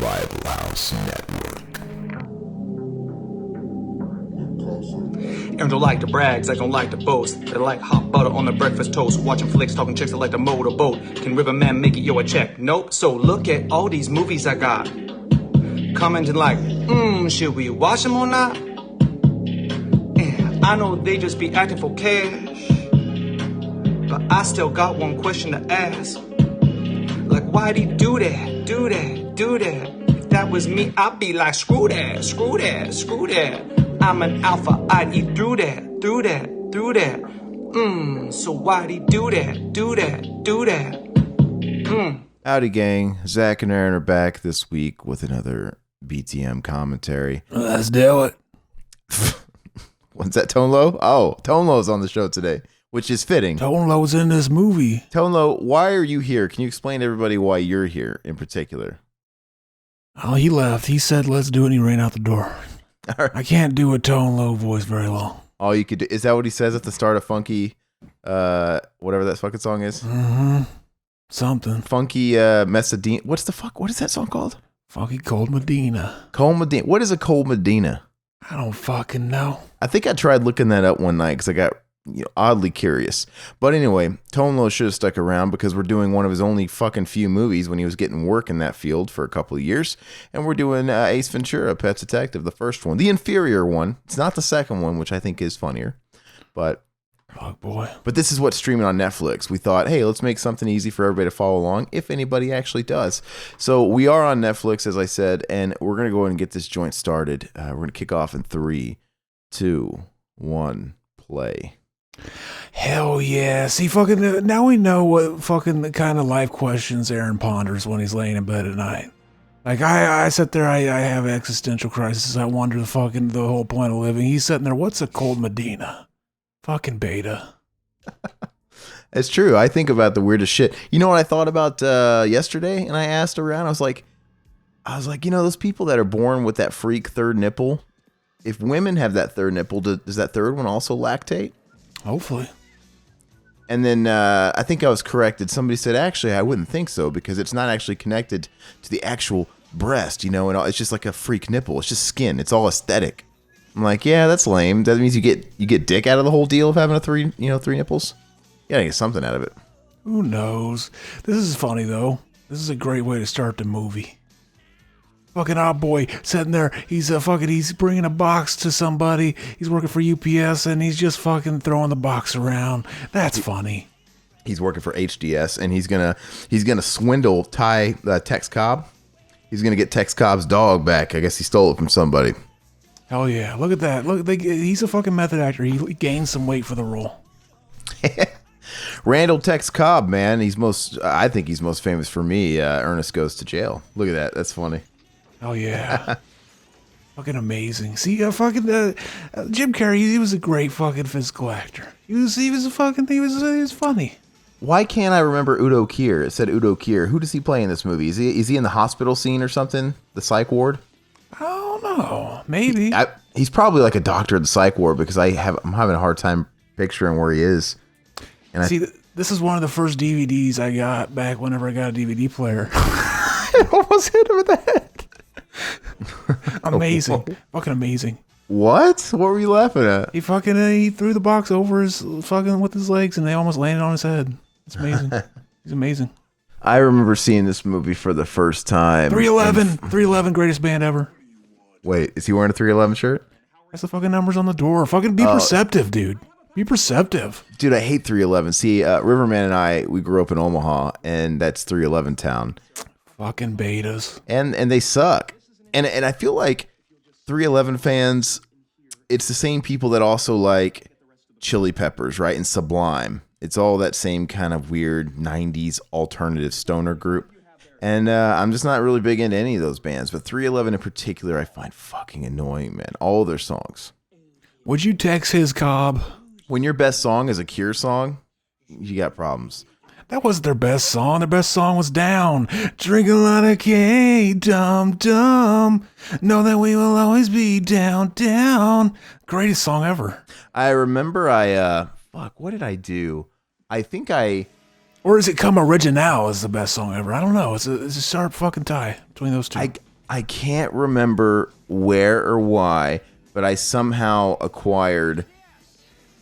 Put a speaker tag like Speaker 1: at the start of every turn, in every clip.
Speaker 1: Rival House Network.
Speaker 2: And don't like the brags, I don't like the boast. They like hot butter on the breakfast toast. Watching flicks, talking chicks, I like to motorboat. Can Riverman make it, yo, a check? Nope. So look at all these movies I got. Commenting like, should we watch them or not? And I know they just be acting for cash, but I still got one question to ask. Like, why'd he do that, do that, do that? If that was me, I'd be like, screw that, screw that, screw that. I'm an alpha, I'd eat through that, through that, through that. So why'd he do that, do that, do that?
Speaker 1: Howdy, gang. Zach and Aaron are back this week with another BTM commentary.
Speaker 3: Let's do it.
Speaker 1: What's that, Tone Low? Oh, Tone Low's on the show today, which is fitting.
Speaker 3: Tone Low's in this movie.
Speaker 1: Tone Low, why are you here? Can you explain to everybody why you're here in particular?
Speaker 3: Oh, he left. He said, let's do it, and he ran out the door.
Speaker 1: All right.
Speaker 3: I can't do a Tone Low voice very long.
Speaker 1: All you could do, is that what he says at the start of Funky, whatever that fucking song is?
Speaker 3: Mm-hmm. Something.
Speaker 1: Funky Mesadine. What is that song called?
Speaker 3: Funky Cold Medina.
Speaker 1: Cold Medina. What is a Cold Medina?
Speaker 3: I don't fucking know.
Speaker 1: I think I tried looking that up one night because I got oddly curious. But anyway, Tone Low should have stuck around because we're doing one of his only fucking few movies when he was getting work in that field for a couple of years. And we're doing Ace Ventura, Pet Detective, the first one. The inferior one. It's not the second one, which I think is funnier. But
Speaker 3: boy.
Speaker 1: But this is what's streaming on Netflix. We thought, hey, let's make something easy for everybody to follow along, if anybody actually does. So we are on Netflix, as I said, and we're going to go ahead and get this joint started. We're going to kick off in 3, 2, 1, play.
Speaker 3: Hell yeah. See, fucking, now we know what fucking the kind of life questions Aaron ponders when he's laying in bed at night. Like, I sit there, I have existential crisis. I wonder the whole point of living. He's sitting there, what's a Cold Medina? Fucking beta.
Speaker 1: It's true. I think about the weirdest shit. You know what I thought about yesterday? And I asked around, I was like, those people that are born with that freak third nipple, if women have that third nipple, does that third one also lactate?
Speaker 3: Hopefully.
Speaker 1: And then I think I was corrected. Somebody said, actually, I wouldn't think so because it's not actually connected to the actual breast, and it's just like a freak nipple. It's just skin. It's all aesthetic. I'm like, yeah, that's lame. That means you get dick out of the whole deal of having three nipples. You gotta get something out of it.
Speaker 3: Who knows? This is funny though. This is a great way to start the movie. Fucking odd boy sitting there. He's bringing a box to somebody. He's working for UPS and he's just fucking throwing the box around. That's funny.
Speaker 1: He's working for HDS and he's gonna swindle Tex Cobb. He's gonna get Tex Cobb's dog back. I guess he stole it from somebody.
Speaker 3: Hell yeah. Look at that. He's a fucking method actor. He gained some weight for the role.
Speaker 1: Randall Tex Cobb, man. I think he's most famous for me. Ernest Goes to Jail. Look at that. That's funny.
Speaker 3: Oh yeah. Fucking amazing. See, Jim Carrey, he was a great fucking physical actor. He was funny.
Speaker 1: Why can't I remember Udo Kier? It said Udo Kier. Who does he play in this movie? Is he in the hospital scene or something? The psych ward?
Speaker 3: I don't know. Maybe.
Speaker 1: He's probably like a doctor at the psych ward because I'm having a hard time picturing where he is. And
Speaker 3: this is one of the first DVDs I got back whenever I got a DVD player. I almost hit him with the head. Amazing. Fucking amazing.
Speaker 1: What? What were you laughing at?
Speaker 3: He threw the box over his fucking with his legs and they almost landed on his head. It's amazing. He's amazing.
Speaker 1: I remember seeing this movie for the first time.
Speaker 3: 311, greatest band ever.
Speaker 1: Wait, is he wearing a 311 shirt?
Speaker 3: That's the fucking numbers on the door. Fucking be perceptive, dude. Be perceptive.
Speaker 1: Dude, I hate 311. See, Riverman and I, we grew up in Omaha, and that's 311 town.
Speaker 3: Fucking betas.
Speaker 1: And they suck. And I feel like 311 fans, it's the same people that also like Chili Peppers, right? And Sublime. It's all that same kind of weird 90s alternative stoner group. And I'm just not really big into any of those bands. But 311 in particular, I find fucking annoying, man. All their songs.
Speaker 3: Would you text his Cobb?
Speaker 1: When your best song is a Cure song, you got problems.
Speaker 3: That wasn't their best song. Their best song was Down. Drink a lot of K, dum dum. Know that we will always be down, down. Greatest song ever.
Speaker 1: I remember what did I do? I think
Speaker 3: Or is it Come Original is the best song ever? I don't know. It's a sharp fucking tie between those two.
Speaker 1: I can't remember where or why, but I somehow acquired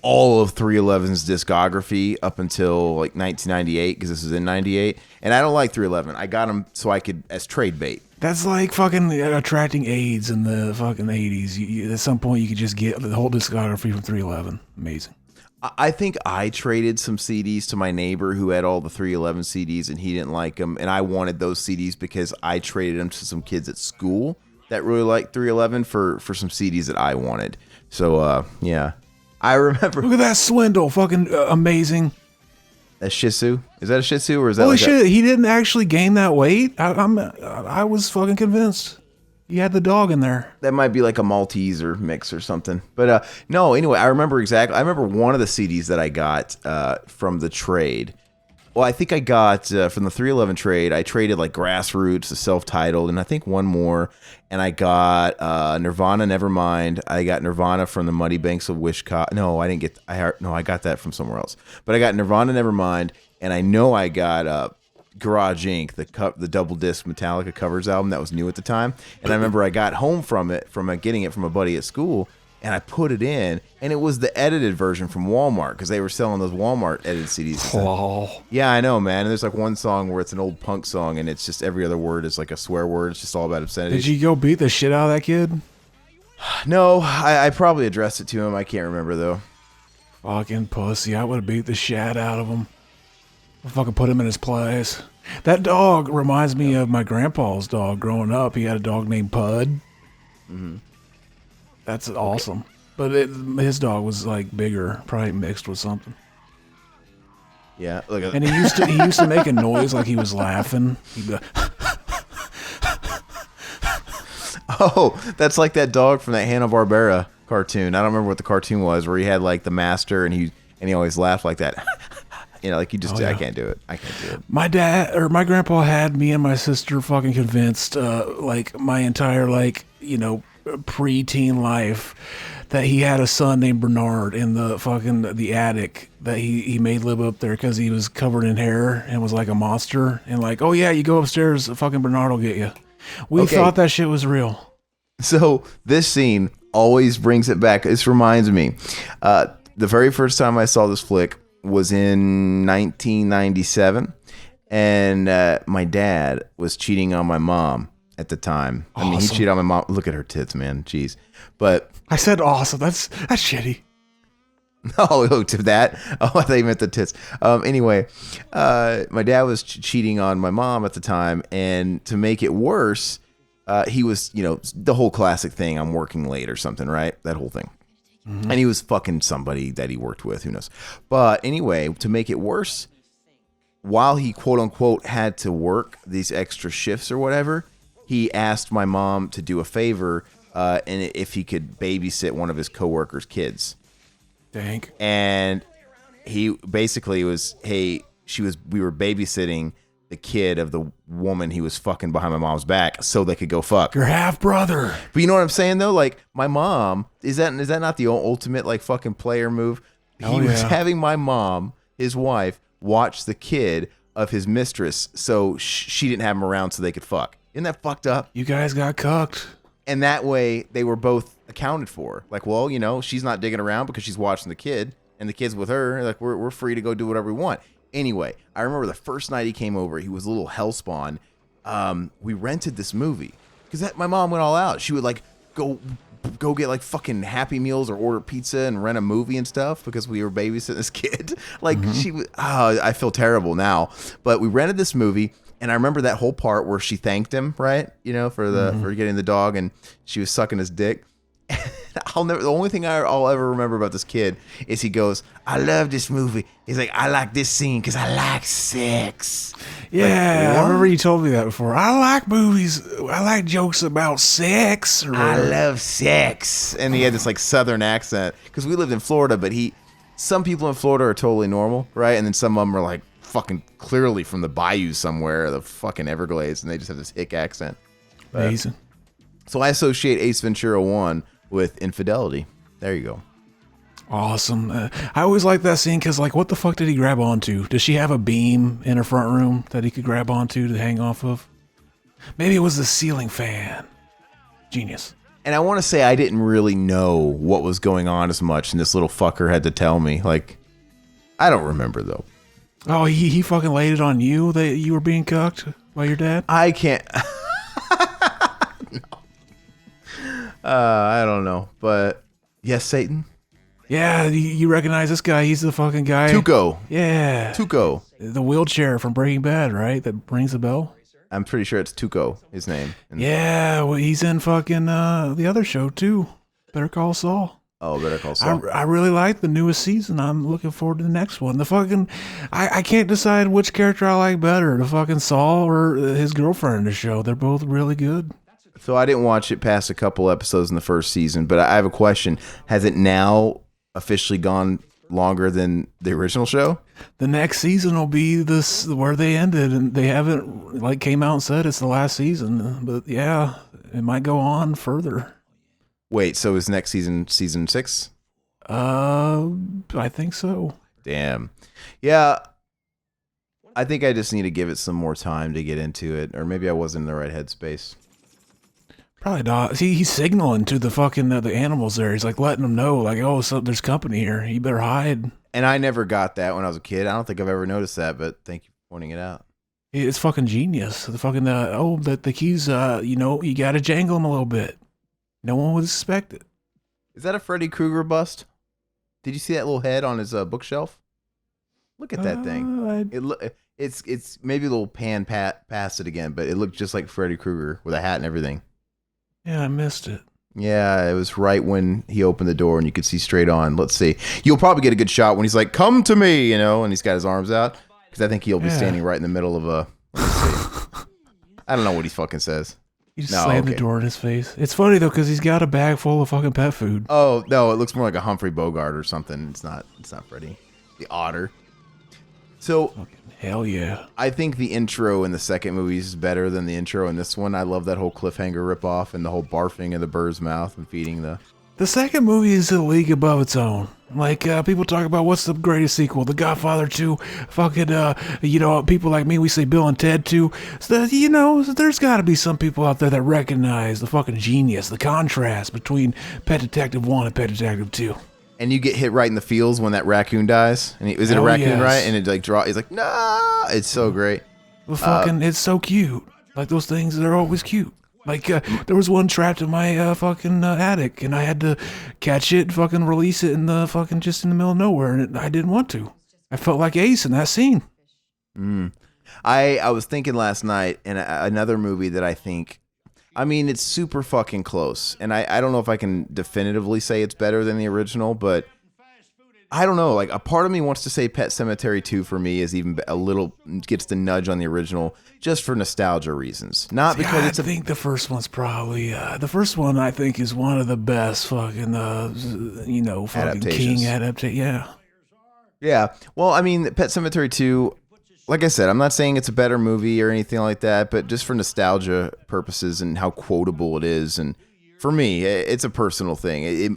Speaker 1: all of 311's discography up until like 1998, because this was in 98. And I don't like 311. I got them so I could, as trade bait.
Speaker 3: That's like fucking attracting AIDS in the fucking 80s. At some point, you could just get the whole discography from 311. Amazing.
Speaker 1: I think I traded some CDs to my neighbor who had all the 311 CDs, and he didn't like them. And I wanted those CDs because I traded them to some kids at school that really liked 311 for some CDs that I wanted. So, yeah. I remember.
Speaker 3: Look at that swindle. Fucking amazing.
Speaker 1: A Shih Tzu? Is that a Shih Tzu, or is that
Speaker 3: Holy
Speaker 1: like
Speaker 3: shit, he didn't actually gain that weight? I was fucking convinced. He had the dog in there.
Speaker 1: That might be like a Maltese or mix or something. But no, anyway, I remember exactly. I remember one of the CDs that I got from the trade. Well, I think I got from the 311 trade, I traded like Grassroots, the self-titled, and I think one more. And I got Nirvana, Nevermind. I got Nirvana from the Muddy Banks of Wishkot. No, I didn't get. I got that from somewhere else. But I got Nirvana, Nevermind, and I know I got Garage Inc., the double disc Metallica covers album that was new at the time. And I remember I got home from getting it from a buddy at school, and I put it in, and it was the edited version from Walmart, because they were selling those Walmart edited CDs.
Speaker 3: Oh.
Speaker 1: Yeah, I know, man. And there's like one song where it's an old punk song, and it's just every other word is like a swear word. It's just all about obscenity.
Speaker 3: Did you go beat the shit out of that kid?
Speaker 1: No, I probably addressed it to him. I can't remember, though.
Speaker 3: Fucking pussy. I would have beat the shit out of him. I fucking put him in his place. That dog reminds me of my grandpa's dog growing up. He had a dog named Pud. Mm-hmm. That's awesome. But his dog was like bigger, probably mixed with something.
Speaker 1: Yeah,
Speaker 3: and he used to make a noise like he was laughing. He'd be like,
Speaker 1: oh, that's like that dog from that Hanna-Barbera cartoon. I don't remember what the cartoon was, where he had like the master, and he always laughed like that. You know, like you just, I can't do it. I can't do it.
Speaker 3: My grandpa had me and my sister fucking convinced, like my entire, like, you know, pre-teen life, that he had a son named Bernard in the attic that he made live up there because he was covered in hair and was like a monster. And like, oh yeah, you go upstairs, fucking Bernard will get you. We thought that shit was real.
Speaker 1: So this scene always brings it back. This reminds me, the very first time I saw this flick was in 1997, and my dad was cheating on my mom at the time. Awesome. I mean, he cheated on my mom. Look at her tits, man. Jeez. But
Speaker 3: I said awesome. That's shitty.
Speaker 1: Oh, to that? Oh, I thought you meant the tits. Anyway, my dad was cheating on my mom at the time, and to make it worse, he was, you know, the whole classic thing, I'm working late or something, right? That whole thing. Mm-hmm. And he was fucking somebody that he worked with, who knows. But anyway, to make it worse, while he quote unquote had to work these extra shifts or whatever, he asked my mom to do a favor, and if he could babysit one of his coworkers' kids.
Speaker 3: Dang.
Speaker 1: And he basically was, we were babysitting the kid of the woman he was fucking behind my mom's back so they could go fuck.
Speaker 3: Your half brother.
Speaker 1: But you know what I'm saying though? Like my mom, is that not the ultimate like fucking player move? He was having my mom, his wife, watch the kid of his mistress so she didn't have him around so they could fuck. Isn't that fucked up?
Speaker 3: You guys got cucked.
Speaker 1: And that way they were both accounted for. Like, well, you know, she's not digging around because she's watching the kid and the kid's with her. Like we're free to go do whatever we want. Anyway, I remember the first night he came over, he was a little hellspawn. We rented this movie because my mom went all out. She would like go get like fucking Happy Meals or order pizza and rent a movie and stuff because we were babysitting this kid. Like she was, I feel terrible now, but we rented this movie. And I remember that whole part where she thanked him, right? You know, for getting the dog, and she was sucking his dick. The only thing I'll ever remember about this kid is he goes, I love this movie. He's like, I like this scene because I like sex.
Speaker 3: Yeah, like, I remember you told me that before. I like movies. I like jokes about sex.
Speaker 1: I love sex. And he had this like Southern accent because we lived in Florida, but some people in Florida are totally normal, right? And then some of them are like fucking clearly from the bayou somewhere, the fucking Everglades, and they just have this hick accent.
Speaker 3: Amazing.
Speaker 1: So I associate Ace Ventura 1 with infidelity. There you go.
Speaker 3: Awesome. I always like that scene because, like, what the fuck did he grab onto? Does she have a beam in her front room that he could grab onto to hang off of? Maybe it was the ceiling fan. Genius.
Speaker 1: And I want to say I didn't really know what was going on as much, and this little fucker had to tell me. Like, I don't remember, though.
Speaker 3: Oh, he fucking laid it on you that you were being cucked by your dad?
Speaker 1: I can't... No. I don't know, but... Yes, Satan?
Speaker 3: Yeah, you recognize this guy. He's the fucking guy.
Speaker 1: Tuco.
Speaker 3: Yeah.
Speaker 1: Tuco.
Speaker 3: The wheelchair from Breaking Bad, right? That rings the bell?
Speaker 1: I'm pretty sure it's Tuco, his name.
Speaker 3: Yeah, well, he's in fucking the other show, too. Better Call Saul.
Speaker 1: Oh, Better Call Saul.
Speaker 3: I really like the newest season. I'm looking forward to the next one. The fucking... I can't decide which character I like better, the fucking Saul or his girlfriend in the show. They're both really good.
Speaker 1: So I didn't watch it past a couple episodes in the first season, but I have a question. Has it now officially gone longer than the original show?
Speaker 3: The next season will be this where they ended, and they haven't like came out and said it's the last season. But yeah, it might go on further.
Speaker 1: Wait, so is next season 6?
Speaker 3: I think so.
Speaker 1: Damn. Yeah. I think I just need to give it some more time to get into it, or maybe I wasn't in the right headspace.
Speaker 3: Probably not. See, he's signaling to the fucking the animals there. He's like letting them know, like, oh, so there's company here. You better hide.
Speaker 1: And I never got that when I was a kid. I don't think I've ever noticed that, but thank you for pointing it out.
Speaker 3: It's fucking genius. The fucking the keys. You got to jangle them a little bit. No one would suspect it.
Speaker 1: Is that a Freddy Krueger bust? Did you see that little head on his bookshelf? Look at that thing. It's maybe a little past it again, but it looked just like Freddy Krueger with a hat and everything.
Speaker 3: Yeah, I missed it.
Speaker 1: Yeah, it was right when he opened the door and you could see straight on. Let's see. You'll probably get a good shot when he's like, "Come to me," and he's got his arms out, because I think he'll be standing right in the middle of a. Let's see. I don't know what he fucking says.
Speaker 3: You just slammed the door in his face. It's funny though, because he's got a bag full of fucking pet food.
Speaker 1: Oh no, it looks more like a Humphrey Bogart or something. It's not Freddy, the otter. So.
Speaker 3: Hell yeah.
Speaker 1: I think the intro in the second movie is better than the intro in this one. I love that whole cliffhanger ripoff and the whole barfing in the bird's mouth and feeding the...
Speaker 3: The second movie is a league above its own. Like, people talk about what's the greatest sequel, The Godfather 2, fucking, people like me, we say Bill and Ted 2. So, there's got to be some people out there that recognize the fucking genius, the contrast between Pet Detective 1 and Pet Detective 2.
Speaker 1: And you get hit right in the feels when that raccoon dies. And is it a raccoon,
Speaker 3: yes.
Speaker 1: right? And it it's like, no, it's so great.
Speaker 3: The fucking, it's so cute. Like those things, they're always cute. Like, there was one trapped in my fucking attic, and I had to catch it, fucking release it in the fucking just in the middle of nowhere, and I didn't want to. I felt like Ace in that scene.
Speaker 1: I was thinking last night, and another movie that I think, I mean, it's super fucking close, and I don't know if I can definitively say it's better than the original, but I don't know. Like, a part of me wants to say Pet Sematary 2 for me is even a little, gets the nudge on the original just for nostalgia reasons. Not because it's
Speaker 3: I think the first one's probably, the first one I think is one of the best fucking, fucking King adaptation. Yeah.
Speaker 1: Yeah. Well, I mean, Pet Sematary 2, like I said, I'm not saying it's a better movie or anything like that, but just for nostalgia purposes and how quotable it is. And for me, it's a personal thing.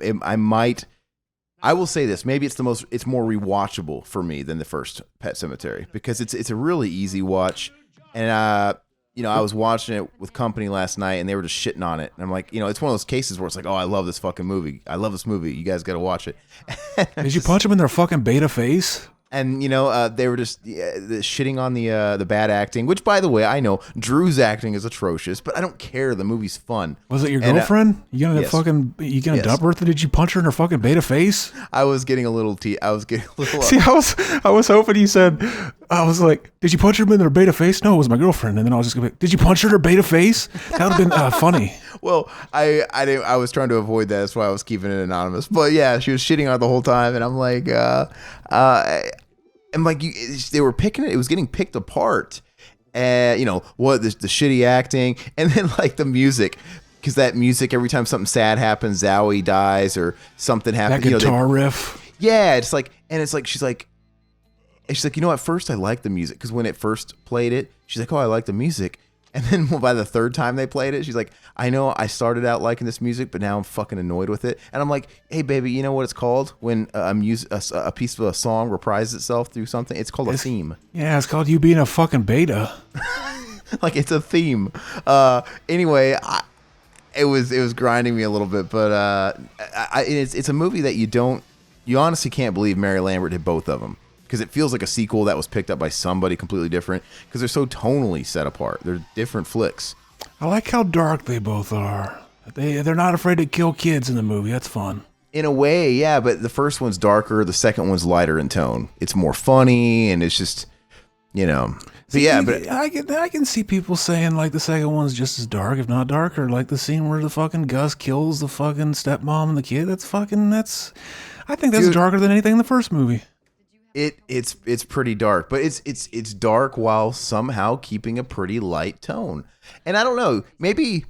Speaker 1: I will say this, maybe it's more rewatchable for me than the first Pet Sematary, because it's a really easy watch. And, I was watching it with company last night and they were just shitting on it. And I'm like, it's one of those cases where it's like, oh, I love this fucking movie. I love this movie. You guys got to watch it.
Speaker 3: Did you punch them in their fucking beta face?
Speaker 1: And they were just shitting on the bad acting, which, by the way, I know Drew's acting is atrocious, but I don't care. The movie's fun.
Speaker 3: Was it your girlfriend? You gonna
Speaker 1: yes.
Speaker 3: dump her? Did you punch her in her fucking beta face?
Speaker 1: I was getting a little. See,
Speaker 3: I was hoping you said. I was like, did you punch her in her beta face? No, it was my girlfriend. And then I was just gonna be, did you punch her in her beta face? That would have been funny.
Speaker 1: Well, I was trying to avoid that. That's why I was keeping it anonymous. But yeah, she was shitting on it the whole time, and I'm like, they were picking it. It was getting picked apart. The shitty acting, and then like the music, because that music, every time something sad happens, Zowie dies or something happens.
Speaker 3: That guitar riff.
Speaker 1: Yeah, it's like she's like, at first I liked the music, because when it first played it, she's like, oh, I like the music. And then by the third time they played it, she's like, I know I started out liking this music, but now I'm fucking annoyed with it. And I'm like, hey, baby, you know what it's called when a piece of a song reprises itself through something? It's called a theme.
Speaker 3: Yeah, it's called you being a fucking beta.
Speaker 1: Like it's a theme. Anyway, it was grinding me a little bit, but it's a movie that you honestly can't believe Mary Lambert did both of them, because it feels like a sequel that was picked up by somebody completely different, because they're so tonally set apart. They're different flicks.
Speaker 3: I like how dark they both are. They're not afraid to kill kids in the movie. That's fun.
Speaker 1: In a way, yeah, but the first one's darker, the second one's lighter in tone. It's more funny, and it's just, But yeah, but
Speaker 3: I can see people saying like the second one's just as dark, if not darker. Like the scene where the fucking Gus kills the fucking stepmom and the kid. I think that's darker than anything in the first movie.
Speaker 1: It's pretty dark, but it's dark while somehow keeping a pretty light tone. And I don't know, maybe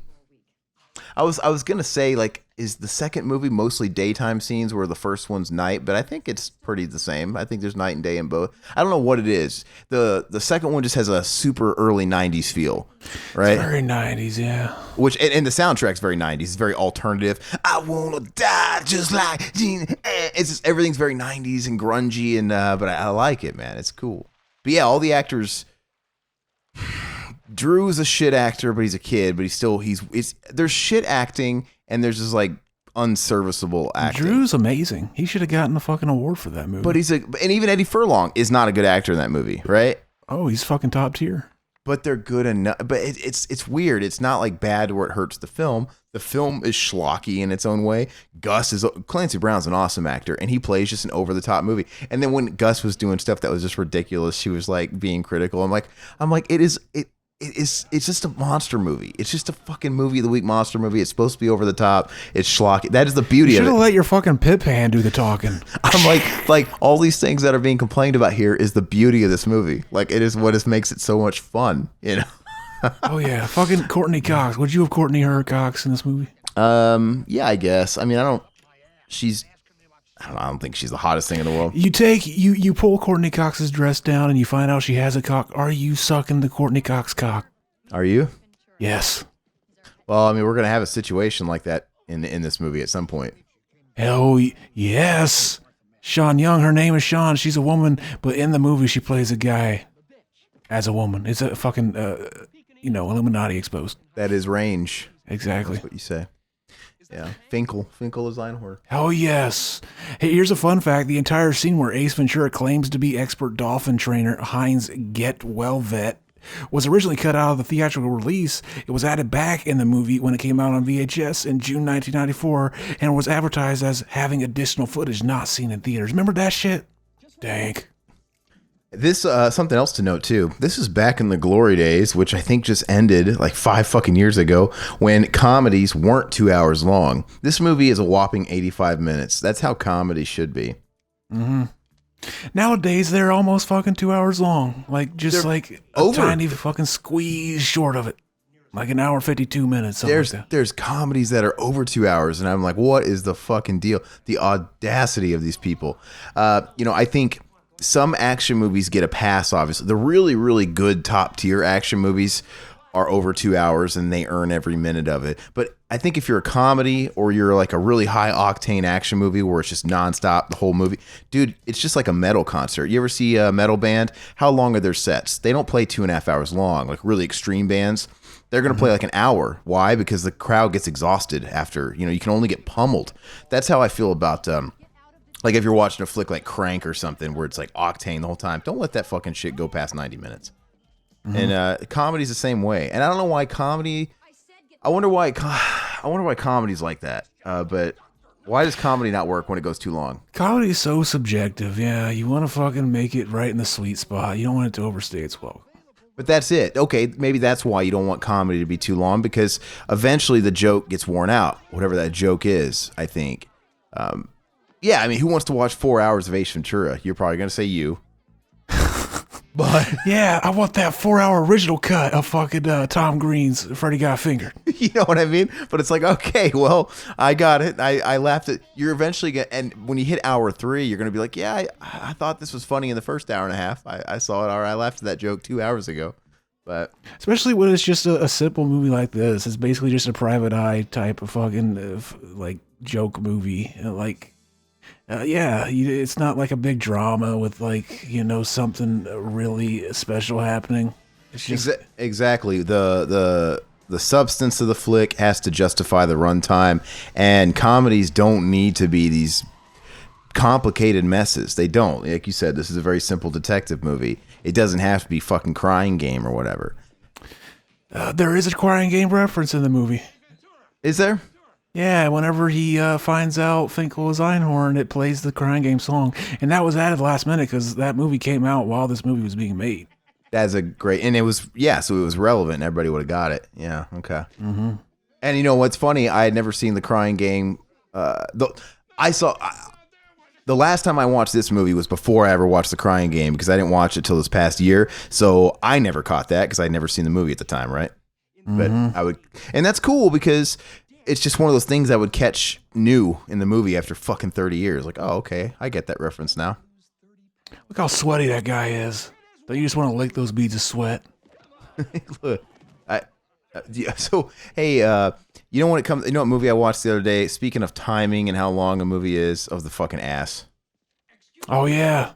Speaker 1: I was gonna say, like, is the second movie mostly daytime scenes where the first one's night? But I think it's pretty the same. I think there's night and day in both. I don't know what it is. The second one just has a super early 90s feel, right?
Speaker 3: It's very 90s, yeah.
Speaker 1: Which and the soundtrack's very 90s. It's very alternative. I wanna die just like Gene. It's just, everything's very 90s and grungy, and but I like it, man. It's cool. But yeah, all the actors. Drew's a shit actor, but he's a kid. But there's shit acting, and there's just like unserviceable acting.
Speaker 3: Drew's amazing. He should have gotten a fucking award for that movie.
Speaker 1: But and even Eddie Furlong is not a good actor in that movie, right?
Speaker 3: Oh, he's fucking top tier.
Speaker 1: But they're good enough. But it's weird. It's not like bad where it hurts the film. The film is schlocky in its own way. Clancy Brown's an awesome actor, and he plays just an over the top movie. And then when Gus was doing stuff that was just ridiculous, she was like being critical. I'm like, it's just a monster movie. It's just a fucking movie of the week monster movie. It's supposed to be over the top. It's schlocky. That is the beauty of it.
Speaker 3: You should have let your fucking pip hand do the talking.
Speaker 1: I'm like all these things that are being complained about here is the beauty of this movie. Like, it is what makes it so much fun,
Speaker 3: Oh yeah, fucking Courtney Cox. Would you have Courtney her Cox in this movie?
Speaker 1: Yeah, I guess. I mean, I don't think she's the hottest thing in the world.
Speaker 3: You pull Courtney Cox's dress down and you find out she has a cock. Are you sucking the Courtney Cox cock?
Speaker 1: Are you?
Speaker 3: Yes.
Speaker 1: Well, I mean, we're gonna have a situation like that in this movie at some point.
Speaker 3: Hell yes. Sean Young, her name is Sean. She's a woman, but in the movie she plays a guy as a woman. It's a fucking Illuminati exposed.
Speaker 1: That is range.
Speaker 3: Exactly.
Speaker 1: That's what you say. Yeah, Finkel is Einhorn.
Speaker 3: Oh, yes. Hey, here's a fun fact. The entire scene where Ace Ventura claims to be expert dolphin trainer Heinz Getwellvet was originally cut out of the theatrical release. It was added back in the movie when it came out on VHS in June 1994 and was advertised as having additional footage not seen in theaters. Remember that shit? Dank.
Speaker 1: This something else to note too. This is back in the glory days, which I think just ended like 5 fucking years ago, when comedies weren't 2 hours long. This movie is a whopping 85 minutes. That's how comedy should be.
Speaker 3: Mm-hmm. Nowadays they're almost fucking 2 hours long, like just they're like a tiny fucking squeeze short of it, like an hour 52 minutes.
Speaker 1: There's comedies that are over 2 hours, and I'm like, what is the fucking deal? The audacity of these people. I think. Some action movies get a pass, obviously. The really, really good top tier action movies are over 2 hours and they earn every minute of it. But I think if you're a comedy or you're like a really high octane action movie where it's just nonstop the whole movie, dude, it's just like a metal concert. You ever see a metal band? How long are their sets? They don't play 2.5 hours long, like really extreme bands. They're going to play like an hour. Why? Because the crowd gets exhausted after, you can only get pummeled. That's how I feel about, like if you're watching a flick like Crank or something where it's like octane the whole time, don't let that fucking shit go past 90 minutes. Mm-hmm. And comedy's the same way. And I don't know why I wonder why comedy's like that. But why does comedy not work when it goes too long?
Speaker 3: Comedy is so subjective. Yeah, you want to fucking make it right in the sweet spot. You don't want it to overstay its welcome.
Speaker 1: But that's it. Okay, maybe that's why you don't want comedy to be too long, because eventually the joke gets worn out, whatever that joke is, I think. Yeah, I mean, who wants to watch 4 hours of Ace Ventura? You're probably going to say you. But
Speaker 3: yeah, I want that 4-hour original cut of fucking Tom Green's Freddy Got Fingered.
Speaker 1: You know what I mean? But it's like, okay, well, I got it. I laughed at. You're eventually going to, and when you hit hour 3, you're going to be like, yeah, I thought this was funny in the first hour and a half. I saw it, or I laughed at that joke 2 hours ago. But
Speaker 3: especially when it's just a simple movie like this. It's basically just a Private Eye type of fucking like joke movie. It's not like a big drama with like, something really special happening. It's just
Speaker 1: Exactly. The substance of the flick has to justify the runtime, and comedies don't need to be these complicated messes. They don't. Like you said, this is a very simple detective movie. It doesn't have to be fucking Crying Game or whatever.
Speaker 3: there is a Crying Game reference in the movie.
Speaker 1: Is there?
Speaker 3: Yeah, whenever he finds out Finkel is Einhorn, it plays the Crying Game song. And that was added last minute because that movie came out while this movie was being made.
Speaker 1: That's a great, and it was, so it was relevant and everybody would have got it. Yeah, okay.
Speaker 3: Mm-hmm.
Speaker 1: And you know what's funny? I had never seen The Crying Game. The last time I watched this movie was before I ever watched The Crying Game because I didn't watch it till this past year. So I never caught that because I'd never seen the movie at the time, right?
Speaker 3: Mm-hmm.
Speaker 1: But I would, and that's cool because it's just one of those things I would catch new in the movie after fucking 30 years. Like, oh, okay, I get that reference now.
Speaker 3: Look how sweaty that guy is. Don't you just want to lick those beads of sweat?
Speaker 1: Look, yeah, so hey, you know when it comes, you know what movie I watched the other day? Speaking of timing and how long a movie is, of the fucking ass.
Speaker 3: Oh, yeah.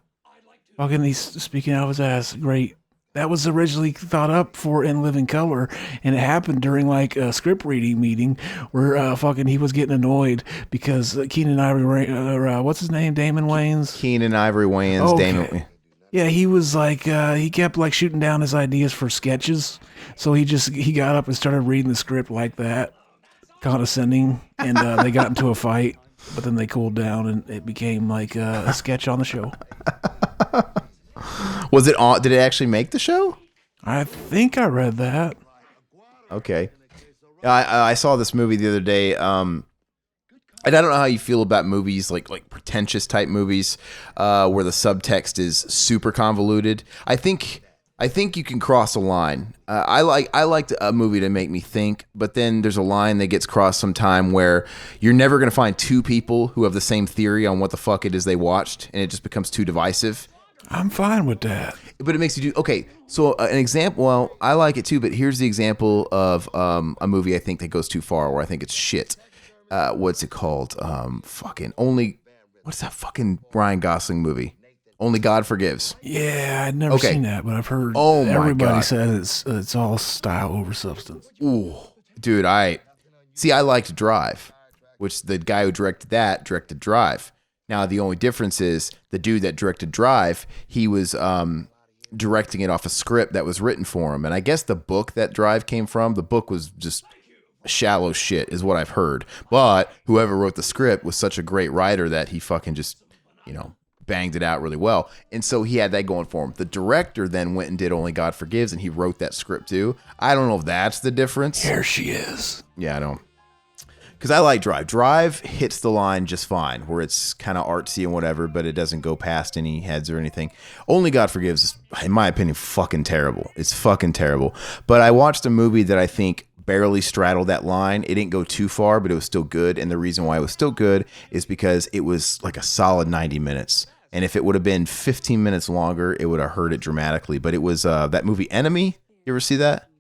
Speaker 3: Fucking he's speaking out of his ass. Great. That was originally thought up for In Living Color, and it happened during like a script reading meeting where fucking he was getting annoyed because Keenan Ivory, what's his name, Damon Wayans?
Speaker 1: Keenan Ivory Wayans,
Speaker 3: Okay.
Speaker 1: Damon.
Speaker 3: Yeah, he was like, he kept like shooting down his ideas for sketches, so he got up and started reading the script like that, condescending, and they got into a fight, but then they cooled down and it became like a sketch on the show.
Speaker 1: Was it on? Did it actually make the show?
Speaker 3: I think I read that.
Speaker 1: Okay. I saw this movie the other day. And I don't know how you feel about movies like pretentious type movies, where the subtext is super convoluted. I think you can cross a line. I liked a movie to make me think, but then there's a line that gets crossed sometime where you're never going to find two people who have the same theory on what the fuck it is they watched, and it just becomes too divisive.
Speaker 3: I'm fine with that.
Speaker 1: But it makes you do, okay, so an example, well, I like it too, but here's the example of a movie I think that goes too far, where I think it's shit. What's it called? What's that fucking Ryan Gosling movie? Only God Forgives.
Speaker 3: Yeah, I'd never seen that, but I've heard everybody
Speaker 1: God.
Speaker 3: says it's all style over substance.
Speaker 1: Ooh, dude, I liked Drive, which the guy who directed Drive. Now, the only difference is the dude that directed Drive, he was directing it off a script that was written for him. And I guess the book that Drive came from, the book was just shallow shit is what I've heard. But whoever wrote the script was such a great writer that he fucking just, banged it out really well. And so he had that going for him. The director then went and did Only God Forgives, and he wrote that script too. I don't know if that's the difference.
Speaker 3: Here she is.
Speaker 1: Yeah, I don't. Because I like Drive. Drive hits the line just fine, where it's kind of artsy and whatever, but it doesn't go past any heads or anything. Only God Forgives is, in my opinion, fucking terrible. It's fucking terrible. But I watched a movie that I think barely straddled that line. It didn't go too far, but it was still good. And the reason why it was still good is because it was like a solid 90 minutes. And if it would have been 15 minutes longer, it would have hurt it dramatically. But it was that movie Enemy. You ever see that?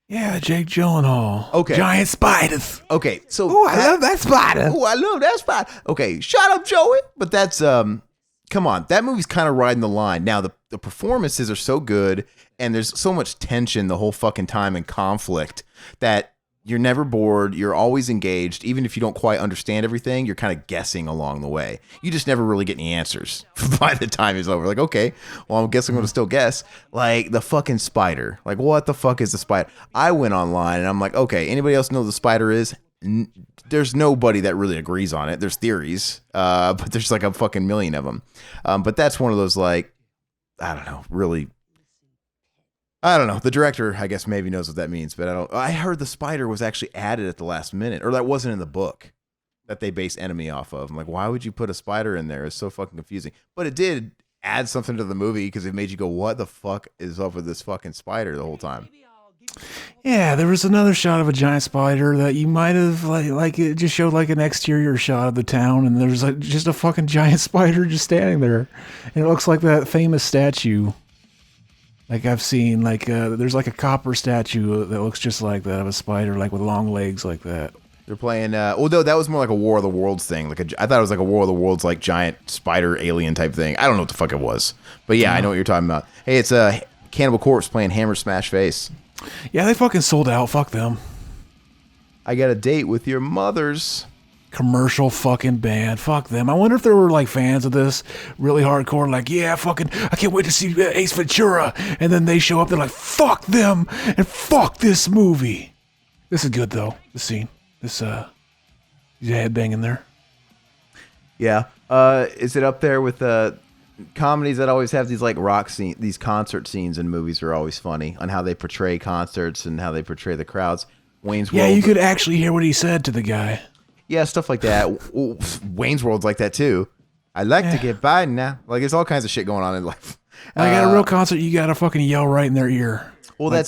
Speaker 3: Yeah, Jake Gyllenhaal.
Speaker 1: Okay.
Speaker 3: Giant spiders.
Speaker 1: Okay, so
Speaker 3: I love that spider.
Speaker 1: Oh, I love that spider. Okay, shut up, Joey. But that's come on, that movie's kind of riding the line. Now the performances are so good, and there's so much tension the whole fucking time and conflict that you're never bored. You're always engaged. Even if you don't quite understand everything, you're kind of guessing along the way. You just never really get any answers by the time it's over. Like, okay, well, I guess I'm going to still guess. Like, the fucking spider. Like, what the fuck is the spider? I went online, and I'm like, okay, anybody else know what the spider is? There's nobody that really agrees on it. There's theories, but there's like a fucking million of them. But that's one of those, like, I don't know, really... I don't know. The director, I guess, maybe knows what that means, but I don't. I heard the spider was actually added at the last minute, or that wasn't in the book that they based Enemy off of. I'm like, why would you put a spider in there? It's so fucking confusing. But it did add something to the movie because it made you go, what the fuck is up with this fucking spider the whole time?
Speaker 3: Yeah, there was another shot of a giant spider that you might have like it just showed like an exterior shot of the town, and there's like just a fucking giant spider just standing there, and it looks like that famous statue. Like I've seen, like there's like a copper statue that looks just like that of a spider, like with long legs like that.
Speaker 1: They're playing. Well, no, that was more like a War of the Worlds thing. I thought it was like a War of the Worlds, like giant spider alien type thing. I don't know what the fuck it was, but yeah, I know what you're talking about. Hey, it's Cannibal Corpse playing Hammer Smash Face.
Speaker 3: Yeah, they fucking sold out. Fuck them.
Speaker 1: I got a date with your mother's.
Speaker 3: Commercial fucking band. Fuck them. I wonder if there were like fans of this really hardcore, like, yeah, fucking, I can't wait to see Ace Ventura. And then they show up, they're like, fuck them and fuck this movie. This is good though. This scene. This headbanging there.
Speaker 1: Yeah. Is it up there with comedies that always have these like rock scene, these concert scenes in movies are always funny on how they portray concerts and how they portray the crowds. Wayne's World.
Speaker 3: Yeah, you could actually hear what he said to the guy.
Speaker 1: Yeah, stuff like that. Wayne's World's like that too. I like to get by now. Like there's all kinds of shit going on in life.
Speaker 3: Like at a real concert, you gotta fucking yell right in their ear.
Speaker 1: Well,
Speaker 3: like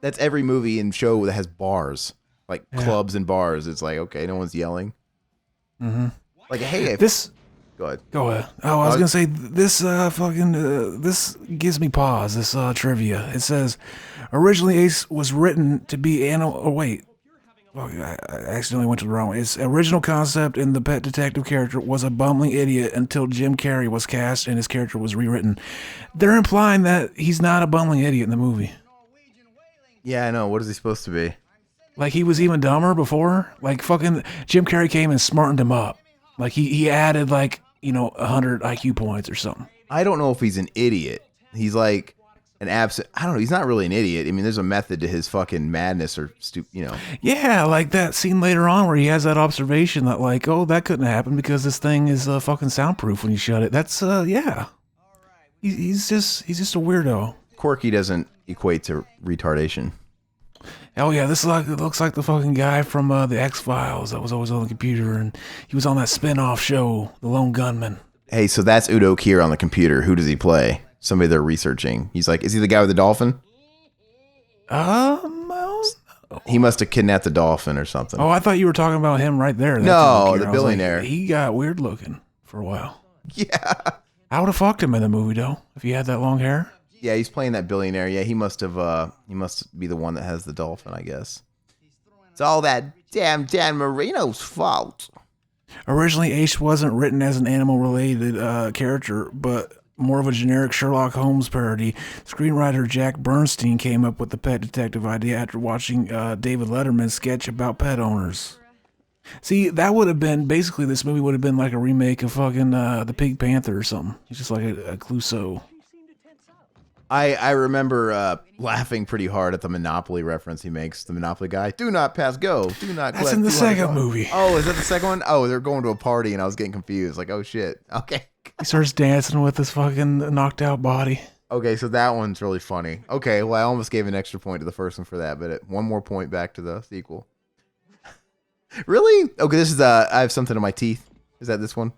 Speaker 1: that's every movie and show that has bars, like clubs and bars. It's like okay, no one's yelling.
Speaker 3: Mm-hmm.
Speaker 1: Like hey, Go ahead.
Speaker 3: Go ahead. Oh, I was gonna say this this gives me pause. This trivia. It says originally Ace was written to be I accidentally went to the wrong one. Its original concept in the pet detective character was a bumbling idiot until Jim Carrey was cast and his character was rewritten. They're implying that he's not a bumbling idiot in the movie.
Speaker 1: Yeah, I know. What is he supposed to be?
Speaker 3: Like he was even dumber before? Like fucking Jim Carrey came and smartened him up. Like he added like, 100 IQ points or something.
Speaker 1: I don't know if he's an idiot. He's like an absent. I don't know. He's not really an idiot. I mean, there's a method to his fucking madness or
Speaker 3: Yeah, like that scene later on where he has that observation that like, oh, that couldn't happen because this thing is fucking soundproof when you shut it. That's yeah. He's just a weirdo.
Speaker 1: Quirky doesn't equate to retardation.
Speaker 3: Oh yeah, it looks like the fucking guy from the X-Files that was always on the computer, and he was on that spin-off show, The Lone Gunman.
Speaker 1: Hey, so that's Udo Kier on the computer. Who does he play? Somebody they're researching. He's like, is he the guy with the dolphin? He must have kidnapped the dolphin or something.
Speaker 3: Oh, I thought you were talking about him right there.
Speaker 1: No, the billionaire.
Speaker 3: Like, he got weird looking for a while.
Speaker 1: Yeah.
Speaker 3: I would have fucked him in the movie though, if he had that long hair.
Speaker 1: Yeah, he's playing that billionaire. Yeah, he must be the one that has the dolphin, I guess. It's all that damn Dan Marino's fault.
Speaker 3: Originally, Ace wasn't written as an animal-related character, but more of a generic Sherlock Holmes parody. Screenwriter Jack Bernstein came up with the pet detective idea after watching David Letterman's sketch about pet owners. See, that would have been, basically this movie would have been like a remake of fucking the Pink Panther or something. It's just like a Clouseau.
Speaker 1: I remember laughing pretty hard at the Monopoly reference he makes. The Monopoly guy, do not pass go. Do not collect.
Speaker 3: That's in the second movie.
Speaker 1: Oh, is that the second one? Oh, they're going to a party and I was getting confused. Like, oh shit. Okay.
Speaker 3: He starts dancing with his fucking knocked out body.
Speaker 1: Okay, so that one's really funny. Okay, well, I almost gave an extra point to the first one for that, but one more point back to the sequel. Really? Okay, this is I have something in my teeth. Is that this one?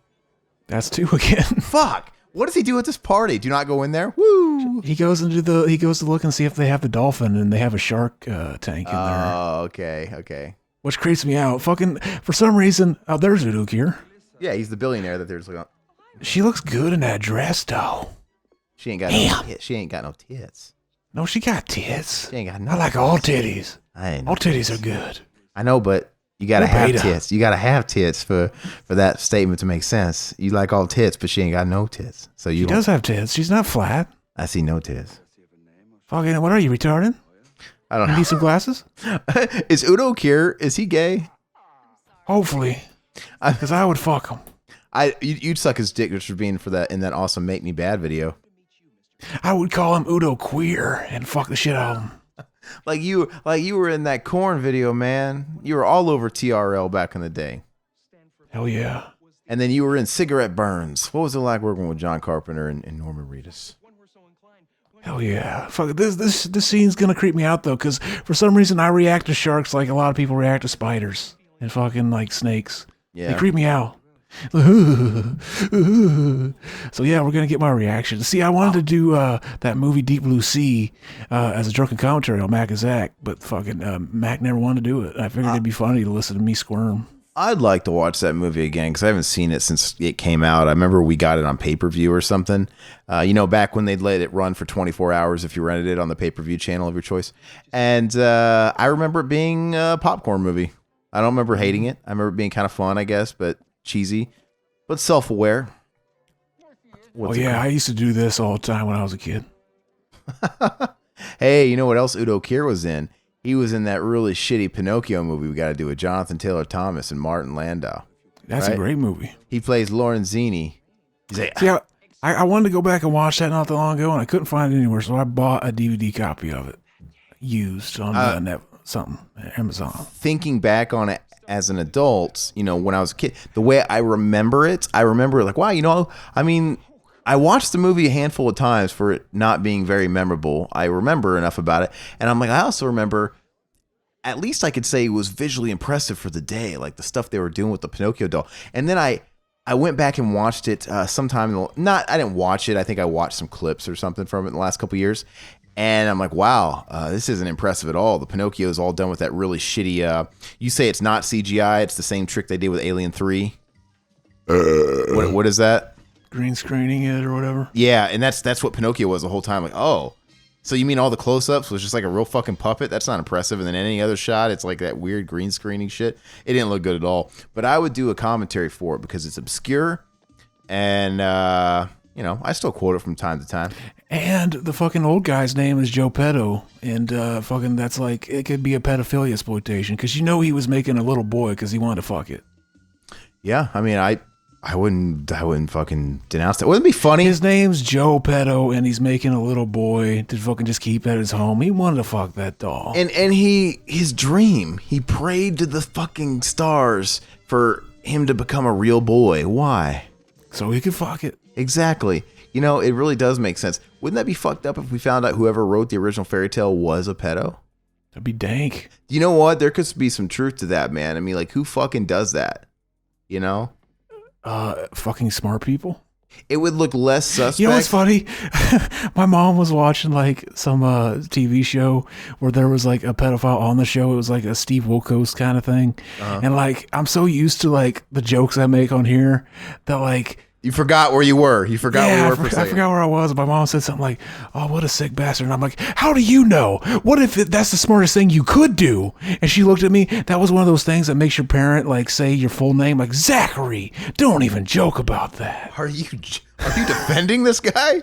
Speaker 3: That's two again.
Speaker 1: Fuck. What does he do at this party? Do not go in there. Woo!
Speaker 3: He goes to look and see if they have the dolphin, and they have a shark tank in there.
Speaker 1: Oh, okay.
Speaker 3: Which creeps me out. Fucking for some reason, there's Udo Kier.
Speaker 1: Yeah, he's the billionaire that they're just looking.
Speaker 3: She looks good in that dress, though.
Speaker 1: She ain't got no tits. She ain't got no tits.
Speaker 3: No, she got tits.
Speaker 1: She ain't got no.
Speaker 3: I like all titties.
Speaker 1: All
Speaker 3: titties are good.
Speaker 1: I know, but you gotta have tits. You gotta have tits for that statement to make sense. You like all tits, but she ain't got no tits. So she
Speaker 3: does have tits. She's not flat.
Speaker 1: I see no tits.
Speaker 3: Fucking, what are you, retarded?
Speaker 1: I don't know.
Speaker 3: You need some glasses?
Speaker 1: Is Udo Kier, is he gay?
Speaker 3: Hopefully. Because I would fuck him.
Speaker 1: You'd suck his dick just for being in that awesome Make Me Bad video.
Speaker 3: I would call him Udo Queer and fuck the shit out of him.
Speaker 1: Like you were in that Korn video, man. You were all over TRL back in the day.
Speaker 3: Hell yeah.
Speaker 1: And then you were in Cigarette Burns. What was it like working with John Carpenter and Norman Reedus?
Speaker 3: Hell yeah. Fuck, this scene's gonna creep me out though, because for some reason I react to sharks like a lot of people react to spiders and fucking like snakes.
Speaker 1: Yeah.
Speaker 3: They creep me out. So yeah, we're gonna get my reaction. See, I wanted to do that movie Deep Blue Sea as a drunken commentary on Mac and Zach, but fucking Mac never wanted to do it. I figured it'd be funny to listen to me squirm.
Speaker 1: I'd like to watch that movie again because I haven't seen it since it came out. I remember we got it on pay-per-view or something. Back when they'd let it run for 24 hours if you rented it on the pay-per-view channel of your choice. And I remember it being a popcorn movie. I don't remember hating it. I remember it being kind of fun, I guess, but cheesy, but self-aware.
Speaker 3: I used to do this all the time when I was a kid.
Speaker 1: Hey, you know what else Udo Kier was in? He was in that really shitty Pinocchio movie we got to do with Jonathan Taylor Thomas and Martin Landau.
Speaker 3: That's
Speaker 1: right?
Speaker 3: a great movie.
Speaker 1: He plays Lorenzini. He's like,
Speaker 3: See, I wanted to go back and watch that not that long ago, and I couldn't find it anywhere, so I bought a DVD copy of it, used on Amazon.
Speaker 1: Thinking back on it as an adult, you know, when I was a kid, the way I remember like, wow, you know, I mean, I watched the movie a handful of times for it not being very memorable. I remember enough about it, and I'm like, I also remember, at least I could say it was visually impressive for the day, like the stuff they were doing with the Pinocchio doll. And then I went back and watched it sometime. I didn't watch it. I think I watched some clips or something from it in the last couple of years. And I'm like, wow, this isn't impressive at all. The Pinocchio is all done with that really shitty. You say it's not CGI. It's the same trick they did with Alien 3. What is that?
Speaker 3: Green screening it or whatever.
Speaker 1: Yeah, and that's what Pinocchio was the whole time. Like, oh, so you mean all the close-ups was just like a real fucking puppet? That's not impressive. And then any other shot, it's like that weird green screening shit. It didn't look good at all. But I would do a commentary for it because it's obscure, and you know, I still quote it from time to time.
Speaker 3: And the fucking old guy's name is Joe Petto, and fucking that's like, it could be a pedophilia exploitation because you know he was making a little boy because he wanted to fuck it.
Speaker 1: Yeah, I mean, I wouldn't fucking denounce that. Wouldn't it be funny?
Speaker 3: His name's Joe Petto, and he's making a little boy to fucking just keep at his home. He wanted to fuck that doll.
Speaker 1: And his dream, he prayed to the fucking stars for him to become a real boy. Why?
Speaker 3: So he could fuck it.
Speaker 1: Exactly. You know, it really does make sense. Wouldn't that be fucked up if we found out whoever wrote the original fairy tale was a pedo?
Speaker 3: That'd be dank.
Speaker 1: You know what? There could be some truth to that, man. I mean, like, who fucking does that? You know?
Speaker 3: Fucking smart people.
Speaker 1: It would look less suspect.
Speaker 3: You know what's funny? My mom was watching like some TV show where there was like a pedophile on the show. It was like a Steve Wilkos kind of thing. And like, I'm so used to like the jokes I make on here that like,
Speaker 1: you forgot where you were. You forgot where you were for a second.
Speaker 3: I forgot where I was. My mom said something like, oh, what a sick bastard. And I'm like, how do you know? What if that's the smartest thing you could do? And she looked at me. That was one of those things that makes your parent like say your full name. Like, Zachary, don't even joke about that.
Speaker 1: Are you defending this guy?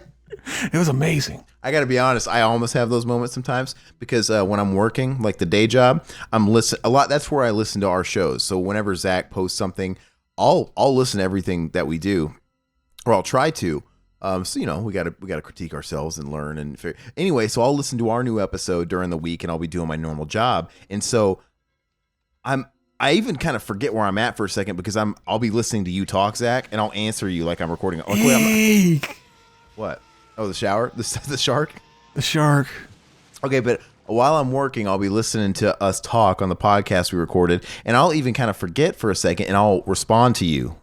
Speaker 3: It was amazing.
Speaker 1: I got to be honest. I almost have those moments sometimes because when I'm working, like the day job, I'm listening a lot. That's where I listen to our shows. So whenever Zach posts something, I'll listen to everything that we do. Or I'll try to. So you know, we gotta critique ourselves and learn. And anyway, so I'll listen to our new episode during the week, and I'll be doing my normal job. And so I even kind of forget where I'm at for a second because I'll be listening to you talk, Zach, and I'll answer you like I'm recording. Like, wait, what? Oh, the shower, the shark,
Speaker 3: the shark. Okay,
Speaker 1: but while I'm working, I'll be listening to us talk on the podcast we recorded, and I'll even kind of forget for a second, and I'll respond to you.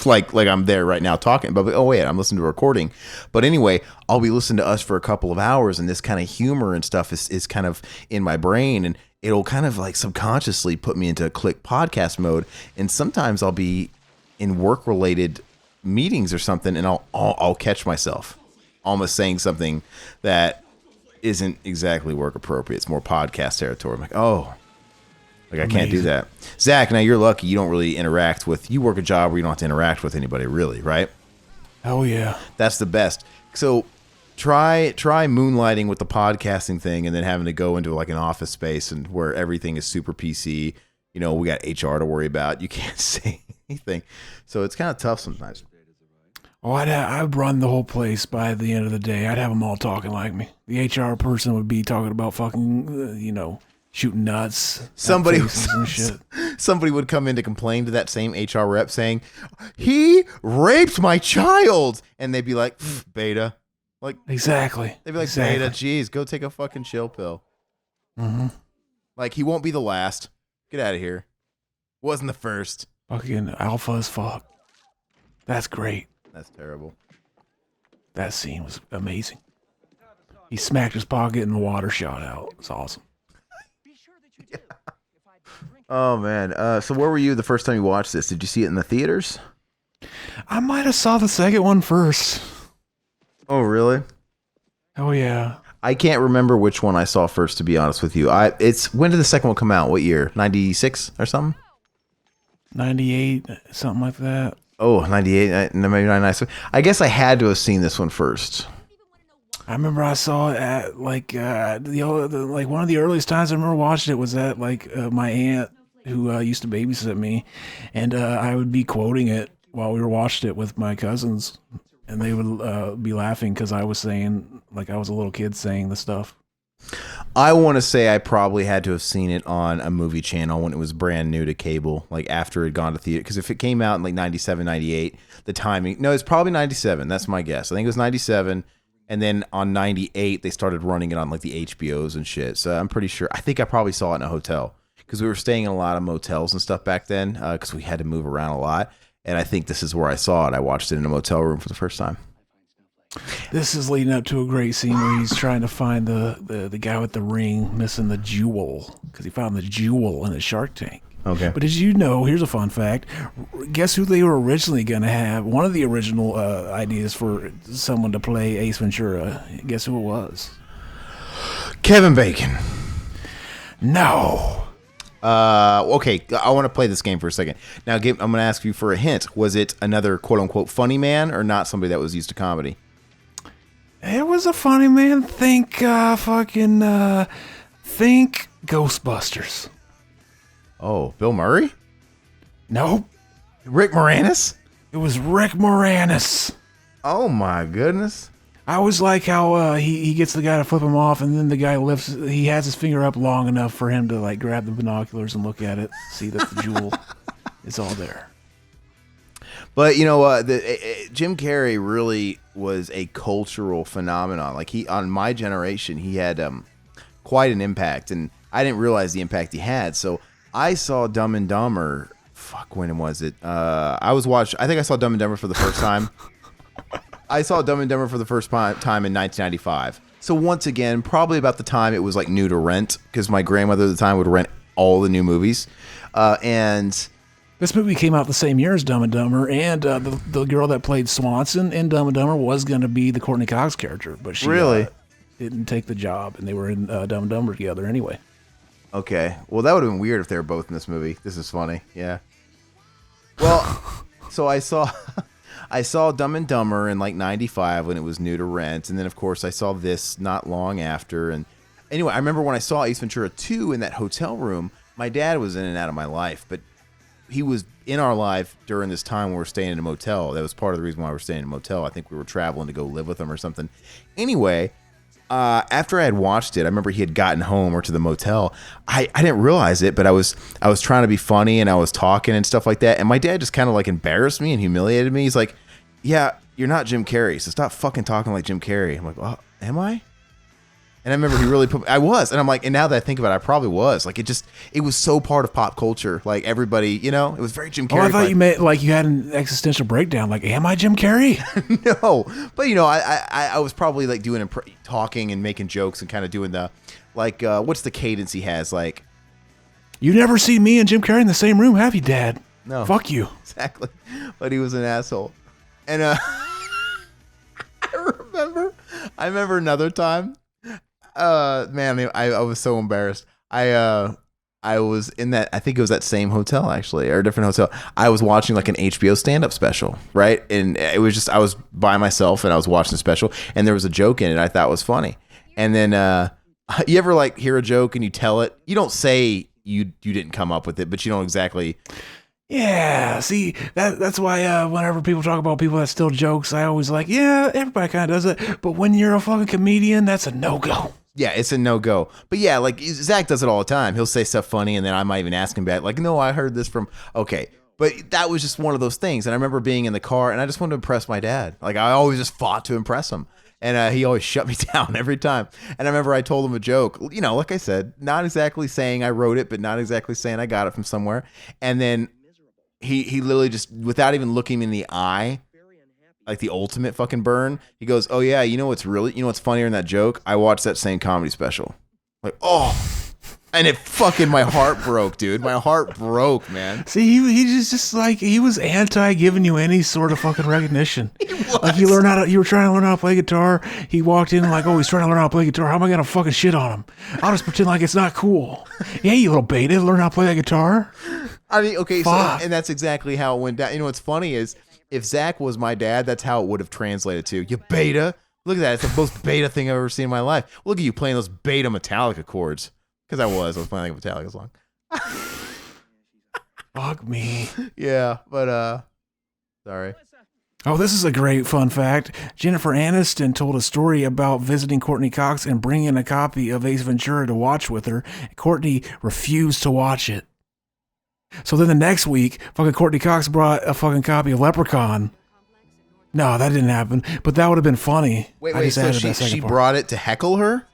Speaker 1: Like I'm there right now talking, but oh wait, I'm listening to a recording. But anyway, I'll be listening to us for a couple of hours, and this kind of humor and stuff is kind of in my brain, and it'll kind of like subconsciously put me into click podcast mode. And sometimes I'll be in work related meetings or something, and I'll catch myself almost saying something that isn't exactly work appropriate. It's more podcast territory. I'm like, oh. Like, I can't do that. Zach, now you're lucky you don't really interact with, you work a job where you don't have to interact with anybody really, right?
Speaker 3: Oh, yeah.
Speaker 1: That's the best. So try moonlighting with the podcasting thing and then having to go into like an office space and where everything is super PC. You know, we got HR to worry about. You can't say anything. So it's kind of tough sometimes.
Speaker 3: Oh, I'd run the whole place by the end of the day. I'd have them all talking like me. The HR person would be talking about fucking, shooting nuts.
Speaker 1: Somebody would come in to complain to that same HR rep saying, he raped my child. And they'd be like, beta. Like,
Speaker 3: exactly.
Speaker 1: They'd be like, beta, geez, go take a fucking chill pill.
Speaker 3: Mm-hmm.
Speaker 1: Like, he won't be the last. Get out of here. Wasn't the first.
Speaker 3: Fucking alpha as fuck. That's great.
Speaker 1: That's terrible.
Speaker 3: That scene was amazing. He smacked his pocket and the water shot out. It was awesome.
Speaker 1: Oh man. So where were you the first time you watched this? Did you see it in the theaters?
Speaker 3: I might have saw the second one first.
Speaker 1: Oh really?
Speaker 3: Oh yeah.
Speaker 1: I can't remember which one I saw first, to be honest with you. When did the second one come out? What year? 96 or something?
Speaker 3: 98, something like that.
Speaker 1: Oh, 98, maybe 99. I guess I had to have seen this one first.
Speaker 3: I remember I saw it at like like one of the earliest times I remember watching it was at like my aunt who used to babysit me, and I would be quoting it while we were watching it with my cousins, and they would be laughing because I was saying like I was a little kid saying the stuff.
Speaker 1: I want to say I probably had to have seen it on a movie channel when it was brand new to cable, like after it had gone to theater. Because if it came out in like 97, 98, the timing, no, it's probably 97. That's my guess. I think it was 97. And then on 98, they started running it on like the HBOs and shit. So I'm pretty sure. I think I probably saw it in a hotel because we were staying in a lot of motels and stuff back then because we had to move around a lot. And I think this is where I saw it. I watched it in a motel room for the first time.
Speaker 3: This is leading up to a great scene where he's trying to find the guy with the ring missing the jewel because he found the jewel in the shark tank.
Speaker 1: Okay.
Speaker 3: But as you know, here's a fun fact. Guess who they were originally going to have? One of the original ideas for someone to play Ace Ventura. Guess who it was?
Speaker 1: Kevin Bacon.
Speaker 3: No.
Speaker 1: Okay, I want to play this game for a second. Now, I'm going to ask you for a hint. Was it another quote-unquote funny man or not somebody that was used to comedy?
Speaker 3: It was a funny man. Think Ghostbusters.
Speaker 1: Oh, Bill Murray?
Speaker 3: Nope.
Speaker 1: Rick Moranis?
Speaker 3: It was Rick Moranis.
Speaker 1: Oh my goodness.
Speaker 3: I always like how he gets the guy to flip him off, and then the guy he has his finger up long enough for him to like grab the binoculars and look at it, see that the jewel is all there.
Speaker 1: But you know, Jim Carrey really was a cultural phenomenon. Like on my generation, he had quite an impact, and I didn't realize the impact he had. So I saw Dumb and Dumber. Fuck, when was it? I think I saw Dumb and Dumber for the first time. I saw Dumb and Dumber for the first time in 1995. So once again, probably about the time it was like new to rent, because my grandmother at the time would rent all the new movies. And
Speaker 3: this movie came out the same year as Dumb and Dumber, and the girl that played Swanson in Dumb and Dumber was going to be the Courtney Cox character, but she
Speaker 1: really
Speaker 3: didn't take the job, and they were in Dumb and Dumber together anyway.
Speaker 1: Okay. Well, that would have been weird if they were both in this movie. This is funny. Yeah. Well, so I saw Dumb and Dumber in like 95 when it was new to rent. And then, of course, I saw this not long after. And anyway, I remember when I saw Ace Ventura 2 in that hotel room, my dad was in and out of my life. But he was in our life during this time when we were staying in a motel. That was part of the reason why we were staying in a motel. I think we were traveling to go live with him or something. Anyway, after I had watched it, I remember he had gotten home or to the motel. I didn't realize it, but I was trying to be funny and I was talking and stuff like that. And my dad just kind of like embarrassed me and humiliated me. He's like, "Yeah, you're not Jim Carrey, so stop fucking talking like Jim Carrey." I'm like, "Oh, am I?" And I remember he really I was, and I'm like, and now that I think about it, I probably was. Like, it was so part of pop culture. Like everybody, you know, it was very Jim Carrey.
Speaker 3: Oh, I thought you meant like you had an existential breakdown. Like, am I Jim Carrey?
Speaker 1: No, but you know, I was probably like doing talking and making jokes and kind of doing the like, what's the cadence he has? Like,
Speaker 3: you never see me and Jim Carrey in the same room, have you, Dad?
Speaker 1: No,
Speaker 3: fuck you.
Speaker 1: Exactly. But he was an asshole, and I remember another time. Man, I was so embarrassed. I was in that, I think it was that same hotel actually, or a different hotel. I was watching like an HBO stand-up special, right? And it was just, I was by myself and I was watching the special and there was a joke in it I thought was funny. And then, you ever like hear a joke and you tell it? You don't say you didn't come up with it, but you don't exactly.
Speaker 3: Yeah, see, that's why whenever people talk about people that steal jokes, I always like, yeah, everybody kind of does it. But when you're a fucking comedian, that's a no-go.
Speaker 1: Yeah, it's a no-go. But yeah, like Zach does it all the time. He'll say stuff funny, and then I might even ask him back, like, "No, I heard this from." Okay, but that was just one of those things. And I remember being in the car, and I just wanted to impress my dad. Like I always just fought to impress him, and he always shut me down every time. And I remember I told him a joke. You know, like I said, not exactly saying I wrote it, but not exactly saying I got it from somewhere. And then he literally just, without even looking me in the eye, like the ultimate fucking burn, he goes, "Oh yeah, you know what's funnier in that joke? I watched that same comedy special." Like, oh, and it fucking, my heart broke, dude. My heart broke, man.
Speaker 3: See, he just like, he was anti giving you any sort of fucking recognition. Like you were trying to learn how to play guitar. He walked in like, "Oh, he's trying to learn how to play guitar. How am I gonna fucking shit on him? I'll just pretend like it's not cool." Yeah, you little beta, learn how to play that guitar.
Speaker 1: I mean, okay,
Speaker 3: Fuck.
Speaker 1: So, and that's exactly how it went down. You know what's funny is, if Zach was my dad, that's how it would have translated to, "You beta, Look at that. It's the most beta thing I've ever seen in my life. Look at you playing those beta Metallica chords. Because I was playing like a Metallica song.
Speaker 3: Fuck me.
Speaker 1: Yeah, but sorry.
Speaker 3: Oh, this is a great fun fact. Jennifer Aniston told a story about visiting Courtney Cox and bringing a copy of Ace Ventura to watch with her. Courtney refused to watch it. So then the next week, fucking Courtney Cox brought a fucking copy of Leprechaun. No, that didn't happen, but that would have been funny.
Speaker 1: Wait, so she brought it to heckle her?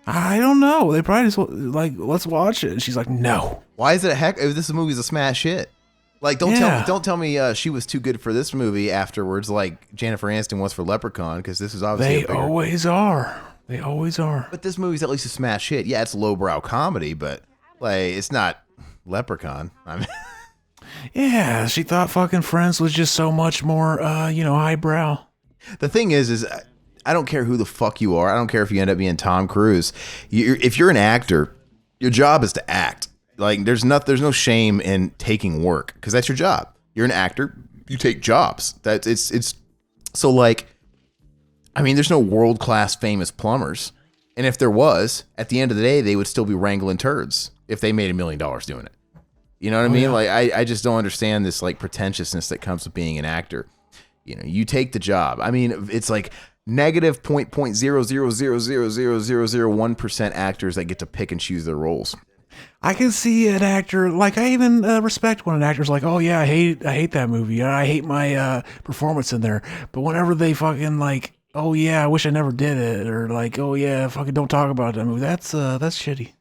Speaker 3: I don't know. They probably just like, let's watch it. And she's like, no.
Speaker 1: Why is it a heck? This movie's a smash hit. Like, don't tell me she was too good for this movie afterwards, like Jennifer Aniston was for Leprechaun, because this is obviously
Speaker 3: They always are. They always are.
Speaker 1: But this movie's at least a smash hit. Yeah, it's lowbrow comedy, but like it's not Leprechaun. I mean,
Speaker 3: yeah, she thought fucking Friends was just so much more, highbrow.
Speaker 1: The thing is I don't care who the fuck you are. I don't care if you end up being Tom Cruise. If you're an actor, your job is to act. Like there's no shame in taking work because that's your job. You're an actor. You take jobs. It's so like, I mean, there's no world-class famous plumbers. And if there was, at the end of the day, they would still be wrangling turds if they made $1 million doing it. You know what I mean? Yeah. Like I just don't understand this like pretentiousness that comes with being an actor. You know, you take the job. I mean, it's like negative 0.000000001% actors that get to pick and choose their roles.
Speaker 3: I can see an actor, like I even respect when an actor's like, oh yeah, I hate that movie. I hate my performance in there. But whenever they fucking like, oh yeah, I wish I never did it, or like, oh yeah, fucking don't talk about that movie. That's shitty.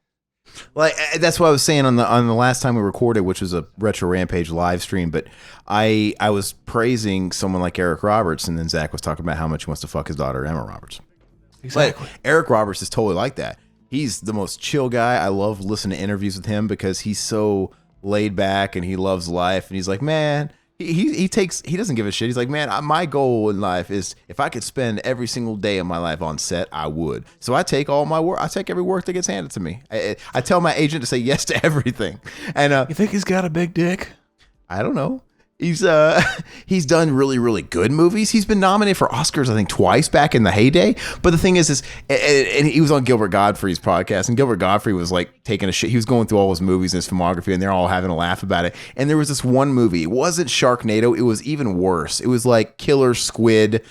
Speaker 1: Like that's what I was saying on the last time we recorded, which was a Retro Rampage live stream. But I was praising someone like Eric Roberts, and then Zach was talking about how much he wants to fuck his daughter Emma Roberts.
Speaker 3: Exactly.
Speaker 1: But Eric Roberts is totally like that. He's the most chill guy. I love listening to interviews with him because he's so laid back and he loves life. And he's like, man, he doesn't give a shit. He's like, man, my goal in life is if I could spend every single day of my life on set, I would. So I take all my work. I take every work that gets handed to me. I tell my agent to say yes to everything. And
Speaker 3: you think he's got a big dick?
Speaker 1: I don't know. He's done really, really good movies. He's been nominated for Oscars, I think, twice back in the heyday. But the thing is and he was on Gilbert Gottfried's podcast, and Gilbert Gottfried was like taking a shit. He was going through all his movies and his filmography, and they're all having a laugh about it. And there was this one movie. It wasn't Sharknado. It was even worse. It was like Killer Squid.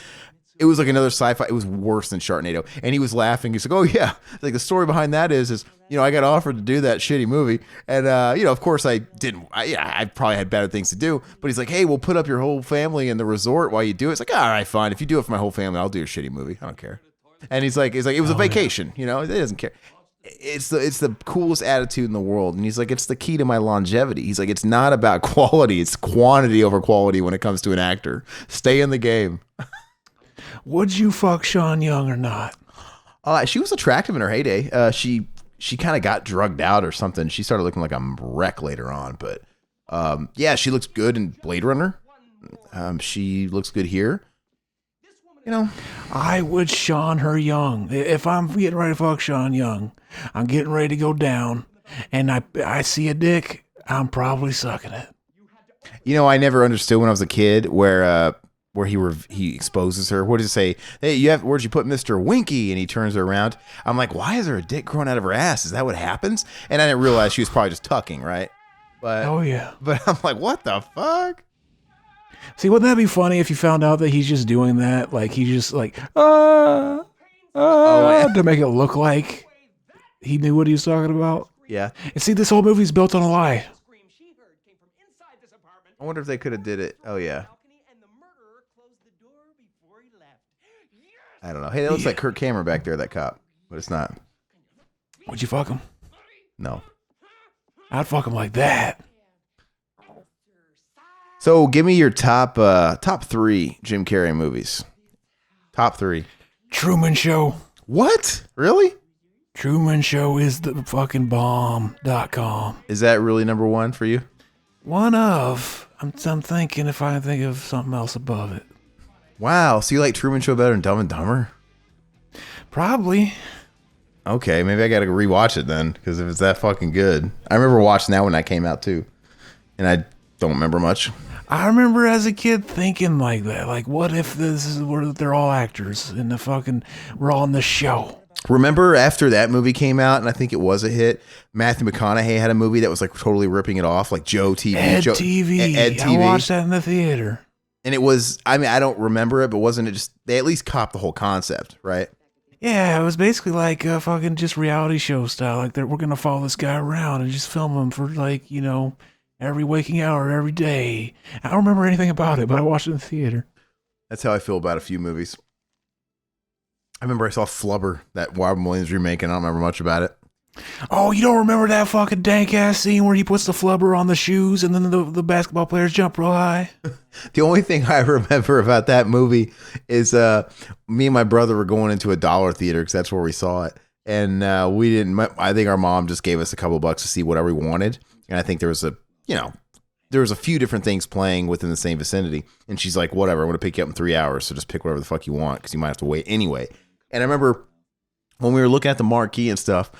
Speaker 1: It was like another sci-fi. It was worse than Sharknado. And he was laughing. He's like, oh, yeah. Like the story behind that is, I got offered to do that shitty movie. And, of course I didn't. I probably had better things to do. But he's like, hey, we'll put up your whole family in the resort while you do it. It's like, all right, fine. If you do it for my whole family, I'll do a shitty movie. I don't care. And he's like, it was a vacation. He doesn't care. It's the coolest attitude in the world. And he's like, it's the key to my longevity. He's like, it's not about quality. It's quantity over quality when it comes to an actor. Stay in the game.
Speaker 3: Would you fuck Sean Young or not?
Speaker 1: She was attractive in her heyday. She kind of got drugged out or something. She started looking like a wreck later on. But yeah, she looks good in Blade Runner. She looks good here.
Speaker 3: I would Sean her Young. If I'm getting ready to fuck Sean Young, I'm getting ready to go down, and I see a dick, I'm probably sucking it.
Speaker 1: I never understood when I was a kid where he exposes her. What does it say? Hey, where'd you put Mr. Winky? And he turns her around. I'm like, why is there a dick growing out of her ass? Is that what happens? And I didn't realize she was probably just tucking, right? But
Speaker 3: oh yeah.
Speaker 1: But I'm like, what the fuck?
Speaker 3: See, wouldn't that be funny if you found out that he's just doing that? Like he's just like, to make it look like he knew what he was talking about.
Speaker 1: Yeah.
Speaker 3: And see, this whole movie's built on a lie.
Speaker 1: I wonder if they could have did it. Oh yeah. I don't know. Hey, that looks like Kirk Cameron back there, that cop. But it's not.
Speaker 3: Would you fuck him?
Speaker 1: No.
Speaker 3: I'd fuck him like that.
Speaker 1: So give me your top 3 Jim Carrey movies. Top 3.
Speaker 3: Truman Show.
Speaker 1: What? Really?
Speaker 3: Truman Show is the fucking bomb.com.
Speaker 1: Is that really number 1 for you?
Speaker 3: One of. I'm thinking if I think of something else above it.
Speaker 1: Wow, so you like Truman Show better than Dumb and Dumber?
Speaker 3: Probably.
Speaker 1: Okay, maybe I gotta rewatch it then, because if it's that fucking good. I remember watching that when that came out too, and I don't remember much.
Speaker 3: I remember as a kid thinking like that. Like, what if this is where they're all actors and we're all in the show?
Speaker 1: Remember after that movie came out, and I think it was a hit, Matthew McConaughey had a movie that was like totally ripping it off, like Joe TV.
Speaker 3: Ed TV.
Speaker 1: Ed TV.
Speaker 3: I watched that in the theater.
Speaker 1: And it was, I mean, I don't remember it, but wasn't it just, they at least copped the whole concept, right?
Speaker 3: Yeah, it was basically like fucking just reality show style. Like we're going to follow this guy around and just film him for like, every waking hour, every day. I don't remember anything about it, but I watched it in the theater.
Speaker 1: That's how I feel about a few movies. I remember I saw Flubber, that Robin Williams remake, and I don't remember much about it.
Speaker 3: Oh, you don't remember that fucking dank ass scene where he puts the flubber on the shoes and then the basketball players jump real high?
Speaker 1: The only thing I remember about that movie is me and my brother were going into a dollar theater because that's where we saw it. And we didn't, I think our mom just gave us a couple of bucks to see whatever we wanted. And I think there was a few different things playing within the same vicinity. And she's like, whatever, I'm going to pick you up in 3 hours. So just pick whatever the fuck you want because you might have to wait anyway. And I remember when we were looking at the marquee and stuff,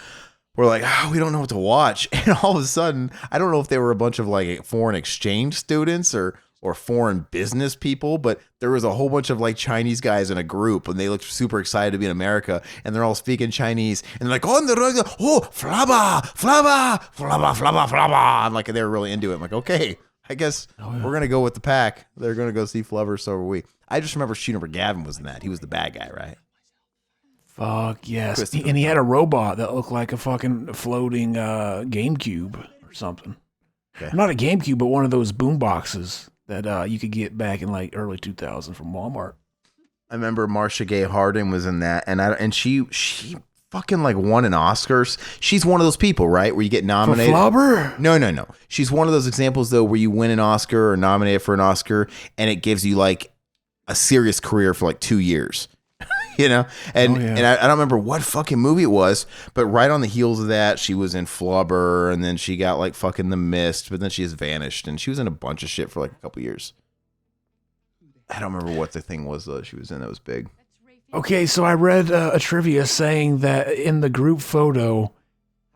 Speaker 1: we're like, we don't know what to watch. And all of a sudden, I don't know if they were a bunch of like foreign exchange students or foreign business people, but there was a whole bunch of like Chinese guys in a group and they looked super excited to be in America and they're all speaking Chinese and they're like, flaba, flaba, flaba, flaba, flaba. And like, they were really into it. I'm like, okay, I guess we're going to go with the pack. They're going to go see Flubber, so are we. I just remember Shooter McGavin was in that. He was the bad guy, right?
Speaker 3: Fuck yes. And he had a robot that looked like a fucking floating GameCube or something. Okay. Not a GameCube, but one of those boom boxes that you could get back in like early 2000 from Walmart.
Speaker 1: I remember Marcia Gay Harden was in that, and she fucking like won an Oscars. She's one of those people, right, where you get nominated.
Speaker 3: For Flubber?
Speaker 1: No. She's one of those examples though where you win an Oscar or nominated for an Oscar, and it gives you like a serious career for like 2 years. And I don't remember what fucking movie it was, but right on the heels of that, she was in Flubber, and then she got like fucking The Mist, but then she has vanished, and she was in a bunch of shit for like a couple years. I don't remember what the thing was though she was in that was big.
Speaker 3: Okay, so I read a trivia saying that in the group photo,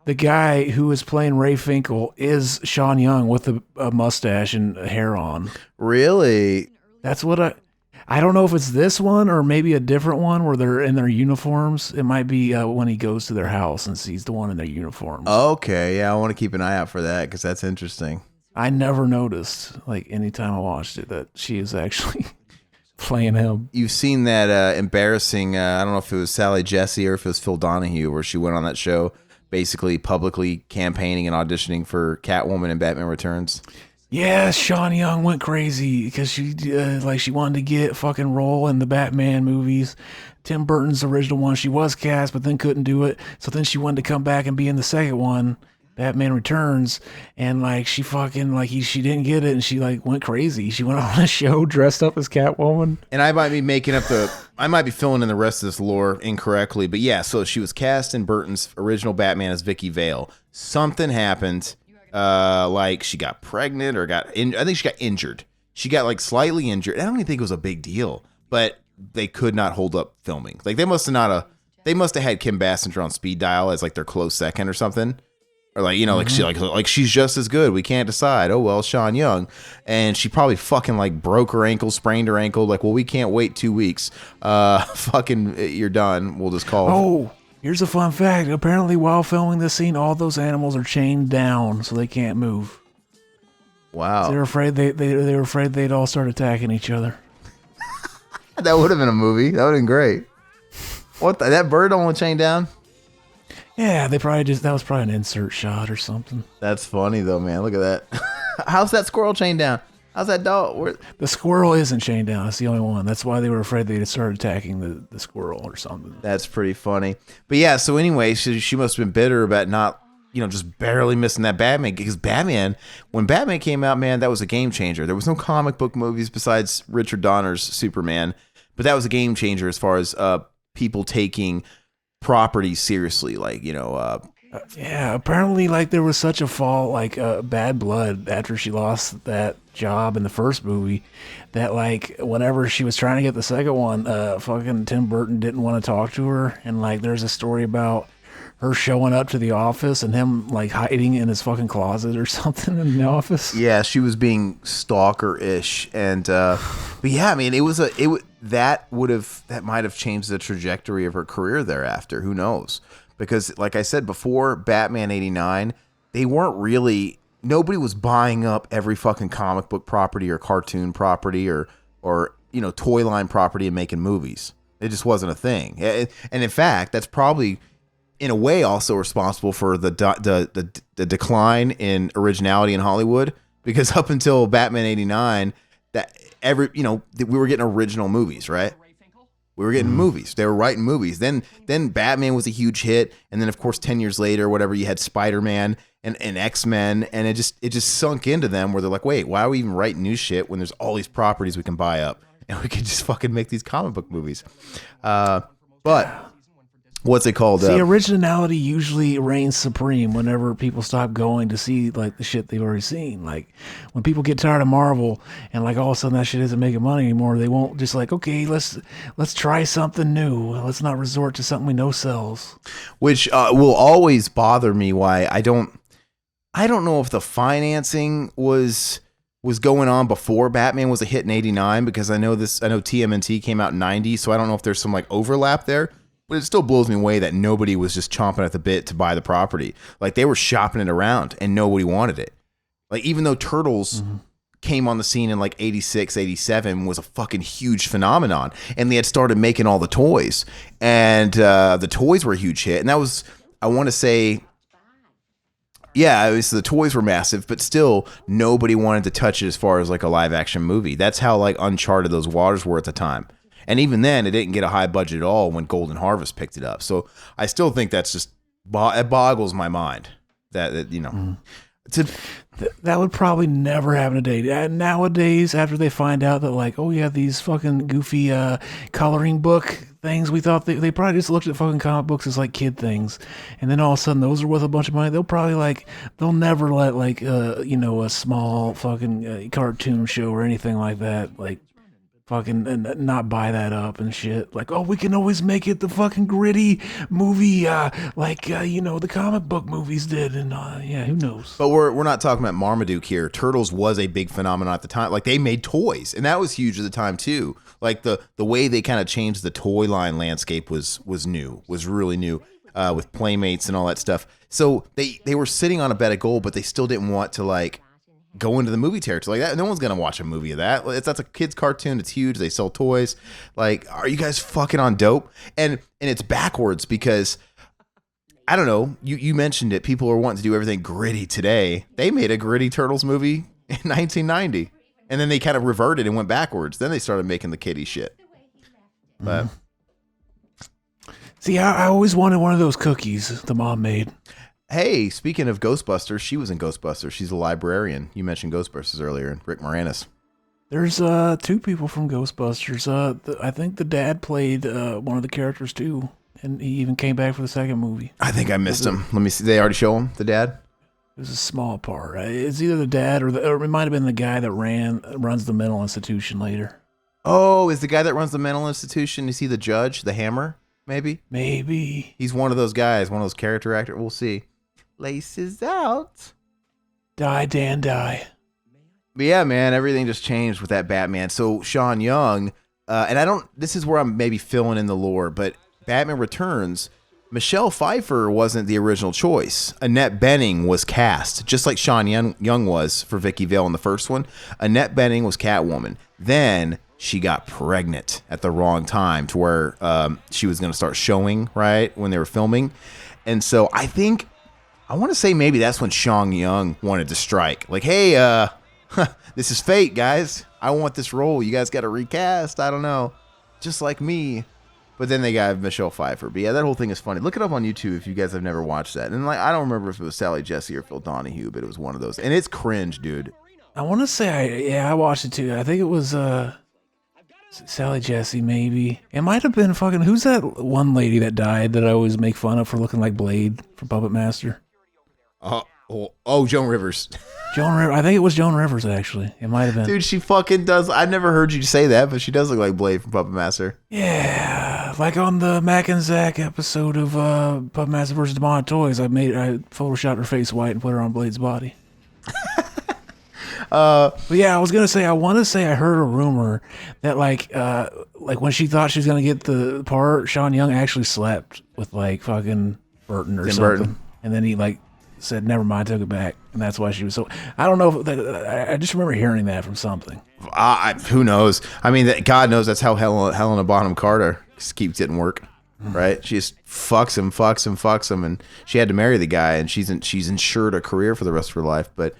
Speaker 3: the guy who is playing Ray Finkel is Sean Young with a mustache and hair on.
Speaker 1: Really?
Speaker 3: That's what I don't know if it's this one or maybe a different one where they're in their uniforms. It might be when he goes to their house and sees the one in their uniforms.
Speaker 1: Okay, yeah, I want to keep an eye out for that because that's interesting.
Speaker 3: I never noticed, like, anytime I watched it, that she is actually playing him.
Speaker 1: You've seen that embarrassing, I don't know if it was Sally Jesse or if it was Phil Donahue, where she went on that show basically publicly campaigning and auditioning for Catwoman in Batman Returns.
Speaker 3: Yeah, Sean Young went crazy because she wanted to get a fucking role in the Batman movies. Tim Burton's original one, she was cast, but then couldn't do it. So then she wanted to come back and be in the second one, Batman Returns, and like she fucking she didn't get it, and she like went crazy. She went on a show dressed up as Catwoman.
Speaker 1: And I might be I might be filling in the rest of this lore incorrectly, but yeah. So she was cast in Burton's original Batman as Vicky Vale. Something happened. Like she got pregnant or I think she got injured. She got like slightly injured. I don't even think it was a big deal, but they could not hold up filming. Like they must have had Kim Basinger on speed dial as like their close second or something. Or like, like she's just as good. We can't decide. Oh, well, Sean Young. And she probably fucking like broke her ankle, sprained her ankle. Like, well, we can't wait 2 weeks. Fucking you're done. We'll just call.
Speaker 3: Oh, here's a fun fact. Apparently, while filming this scene, all those animals are chained down so they can't move.
Speaker 1: Wow.
Speaker 3: They were afraid they were afraid they'd all start attacking each other.
Speaker 1: That would have been a movie. That would have been great. What? That bird only chained down?
Speaker 3: Yeah, that was probably an insert shot or something.
Speaker 1: That's funny though, man. Look at that. How's that squirrel chained down? How's that dog?
Speaker 3: The squirrel isn't chained down. That's the only one. That's why they were afraid they'd start attacking the squirrel or something.
Speaker 1: That's pretty funny. But yeah, so anyway, she must have been bitter about not, just barely missing that Batman. Because when Batman came out, man, that was a game changer. There was no comic book movies besides Richard Donner's Superman. But that was a game changer as far as people taking property seriously. Like,
Speaker 3: yeah, apparently like there was such a fall, like bad blood after she lost that job in the first movie that like whenever she was trying to get the second one, fucking Tim Burton didn't want to talk to her. And like there's a story about her showing up to the office and him like hiding in his fucking closet or something in the office.
Speaker 1: Yeah, she was being stalker-ish, and but yeah, I mean, that might have changed the trajectory of her career thereafter. Who knows? Because, like I said before, Batman '89, nobody was buying up every fucking comic book property or cartoon property or toy line property and making movies. It just wasn't a thing. And in fact, that's probably in a way also responsible for the decline in originality in Hollywood, because up until Batman '89, we were getting original movies, right? We were getting movies. They were writing movies. Then Batman was a huge hit, and then of course 10 years later, whatever, you had Spider-Man and X-Men, and it just sunk into them where they're like, wait, why are we even writing new shit when there's all these properties we can buy up and we can just fucking make these comic book movies? But what's it called?
Speaker 3: See, originality usually reigns supreme whenever people stop going to see like the shit they've already seen. Like when people get tired of Marvel and like all of a sudden that shit isn't making money anymore, they won't just like, okay, let's try something new. Let's not resort to something we know sells.
Speaker 1: Which will always bother me. Why I don't know if the financing was going on before Batman was a hit in '89, because I know TMNT came out in '90, so I don't know if there's some like overlap there. But it still blows me away that nobody was just chomping at the bit to buy the property. Like they were shopping it around and nobody wanted it. Like even though Turtles came on the scene in like 86, 87 was a fucking huge phenomenon, and they had started making all the toys, and the toys were a huge hit. And that was, I want to say, yeah, the toys were massive, but still nobody wanted to touch it as far as like a live action movie. That's how like uncharted those waters were at the time. And even then, it didn't get a high budget at all when Golden Harvest picked it up. So I still think that's just, it boggles my mind that
Speaker 3: that would probably never happen today. Nowadays, after they find out that like, oh yeah, these fucking goofy coloring book things, we thought they probably just looked at fucking comic books as like kid things, and then all of a sudden those are worth a bunch of money. They'll never let like a small fucking cartoon show or anything like that like fucking not buy that up and shit. Like, oh, we can always make it the fucking gritty movie the comic book movies did, and who knows.
Speaker 1: But we're not talking about Marmaduke here. Turtles was a big phenomenon at the time. Like they made toys, and that was huge at the time too. Like the way they kind of changed the toy line landscape was really new, with Playmates and all that stuff. So they were sitting on a bed of gold, but they still didn't want to like go into the movie territory like that. No one's gonna watch a movie of that. That's a kid's cartoon. It's huge. They sell toys. Like, are you guys fucking on dope? And it's backwards, because I don't know. You mentioned it. People are wanting to do everything gritty today. They made a gritty Turtles movie in 1990, and then they kind of reverted and went backwards. Then they started making the kiddie shit. But
Speaker 3: see, I always wanted one of those cookies the mom made.
Speaker 1: Hey, speaking of Ghostbusters, she was in Ghostbusters. She's a librarian. You mentioned Ghostbusters earlier, Rick Moranis.
Speaker 3: There's two people from Ghostbusters. I think the dad played one of the characters too, and he even came back for the second movie.
Speaker 1: I think I missed him. Let me see. They already show him, the dad?
Speaker 3: It was a small part. It's either the dad or it might have been the guy that runs the mental institution later.
Speaker 1: Oh, is the guy that runs the mental institution, is he the judge, the Hammer? Maybe. He's one of those guys, one of those character actors. We'll see. Laces out.
Speaker 3: Die, Dan, die.
Speaker 1: But yeah, man, everything just changed with that Batman. So Sean Young, this is where I'm maybe filling in the lore, but Batman Returns, Michelle Pfeiffer wasn't the original choice. Annette Bening was cast, just like Sean Young was for Vicky Vale in the first one. Annette Bening was Catwoman. Then she got pregnant at the wrong time to where she was going to start showing, right, when they were filming. And so I want to say maybe that's when Sean Young wanted to strike. Like, hey, this is fate, guys. I want this role. You guys got to recast. I don't know. Just like me. But then they got Michelle Pfeiffer. But yeah, that whole thing is funny. Look it up on YouTube if you guys have never watched that. And like, I don't remember if it was Sally Jesse or Phil Donahue, but it was one of those. And it's cringe, dude.
Speaker 3: I want to say, I watched it too. I think it was Sally Jesse, maybe. It might have been fucking, who's that one lady that died that I always make fun of for looking like Blade from Puppet Master?
Speaker 1: Joan Rivers.
Speaker 3: Joan Rivers. I think it was Joan Rivers, actually. It might have been.
Speaker 1: Dude, she fucking does. I've never heard you say that, but she does look like Blade from Puppet Master.
Speaker 3: Yeah. Like on the Mac and Zach episode of Pup Master vs. Demonic Toys, I photoshopped her face white and put her on Blade's body. But yeah, I was gonna say, I want to say I heard a rumor that like when she thought she was gonna get the part, Sean Young actually slept with like fucking Burton or
Speaker 1: Tim
Speaker 3: something,
Speaker 1: Burton.
Speaker 3: and then he like said never mind, took it back, and that's why she was so. I don't know if that, I just remember hearing that from something.
Speaker 1: Who knows? I mean, God knows that's how Helena Bonham Carter just keeps getting work, right? She just fucks him, and she had to marry the guy, and she's ensured a career for the rest of her life. But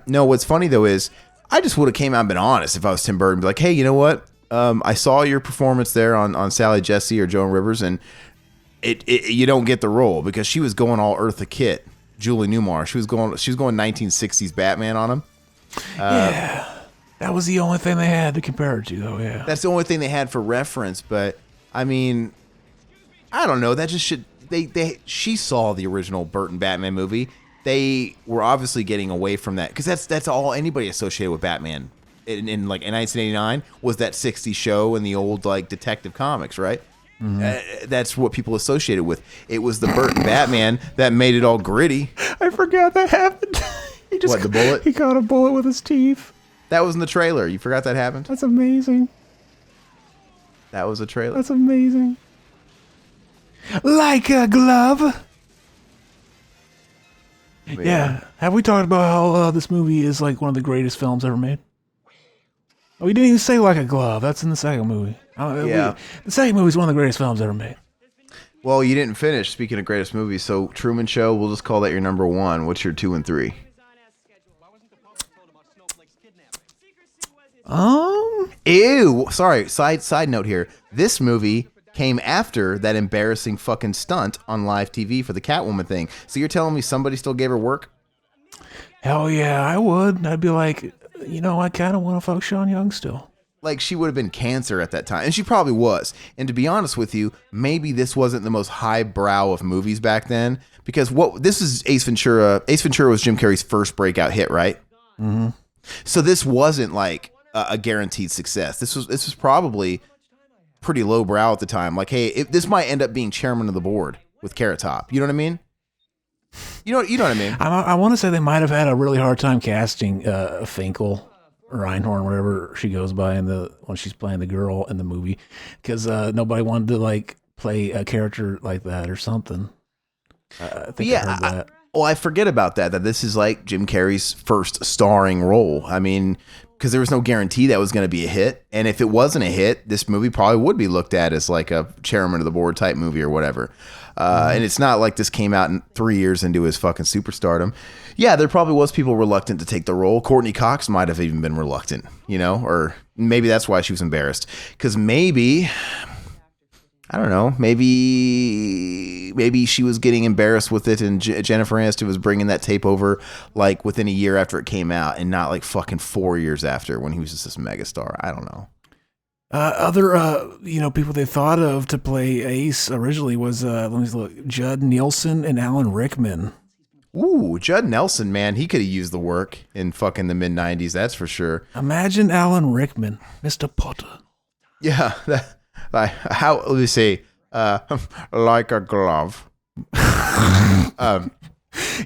Speaker 1: no, what's funny though is I just would have came out and been honest if I was Tim Burton, be like, hey, you know what? I saw your performance there on Sally Jesse or Joan Rivers, and you don't get the role because she was going all Eartha Kitt, Julie Newmar. She was going 1960s Batman on him.
Speaker 3: Yeah. That was the only thing they had to compare it to, though. Yeah,
Speaker 1: that's the only thing they had for reference. But I mean, I don't know. That just should she saw the original Burton Batman movie. They were obviously getting away from that because that's all anybody associated with Batman in 1989 was that 60s show and the old like detective comics, right? Mm-hmm. That's what people associated with. It was the Burton Batman that made it all gritty.
Speaker 3: I forgot that happened.
Speaker 1: The bullet?
Speaker 3: He caught a bullet with his teeth.
Speaker 1: That was in the trailer. You forgot that happened?
Speaker 3: That's amazing.
Speaker 1: That was a trailer.
Speaker 3: That's amazing. Like a glove. Yeah. Have we talked about how this movie is like one of the greatest films ever made? Oh, we didn't even say Like a Glove. That's in the second movie.
Speaker 1: Yeah.
Speaker 3: The second movie is one of the greatest films ever made.
Speaker 1: Well, you didn't finish. Speaking of greatest movies, so Truman Show, we'll just call that your number one. What's your 2 and 3? Ew. Sorry. Side note here. This movie came after that embarrassing fucking stunt on live TV for the Catwoman thing. So you're telling me somebody still gave her work?
Speaker 3: Hell yeah, I would. I'd be like, I kind of want to fuck Sean Young still.
Speaker 1: Like, she would have been cancer at that time. And she probably was. And to be honest with you, maybe this wasn't the most highbrow of movies back then. Because this is Ace Ventura. Ace Ventura was Jim Carrey's first breakout hit, right?
Speaker 3: Mm-hmm.
Speaker 1: So this wasn't like a guaranteed success. This was probably pretty lowbrow at the time. Like, hey, this might end up being chairman of the board with Carrot Top. You know what I mean? You know what I mean?
Speaker 3: I want to say they might have had a really hard time casting Finkel or Einhorn, whatever she goes by when she's playing the girl in the movie, because nobody wanted to like play a character like that or something. I think I heard that.
Speaker 1: I forget about that this is like Jim Carrey's first starring role. I mean, because there was no guarantee that was going to be a hit. And if it wasn't a hit, this movie probably would be looked at as like a chairman of the board type movie or whatever. And it's not like this came out 3 years into his fucking superstardom. Yeah, there probably was people reluctant to take the role. Courtney Cox might have even been reluctant, or maybe that's why she was embarrassed. Because maybe, I don't know, maybe she was getting embarrassed with it, and Jennifer Aniston was bringing that tape over like within a year after it came out, and not like fucking 4 years after when he was just this megastar. I don't know.
Speaker 3: Other people they thought of to play Ace originally was let me look, Judd Nelson and Alan Rickman.
Speaker 1: Ooh, Judd Nelson, man, he could have used the work in fucking the mid-90s, that's for sure.
Speaker 3: Imagine Alan Rickman, Mr. Potter.
Speaker 1: Yeah, let me see, like a glove.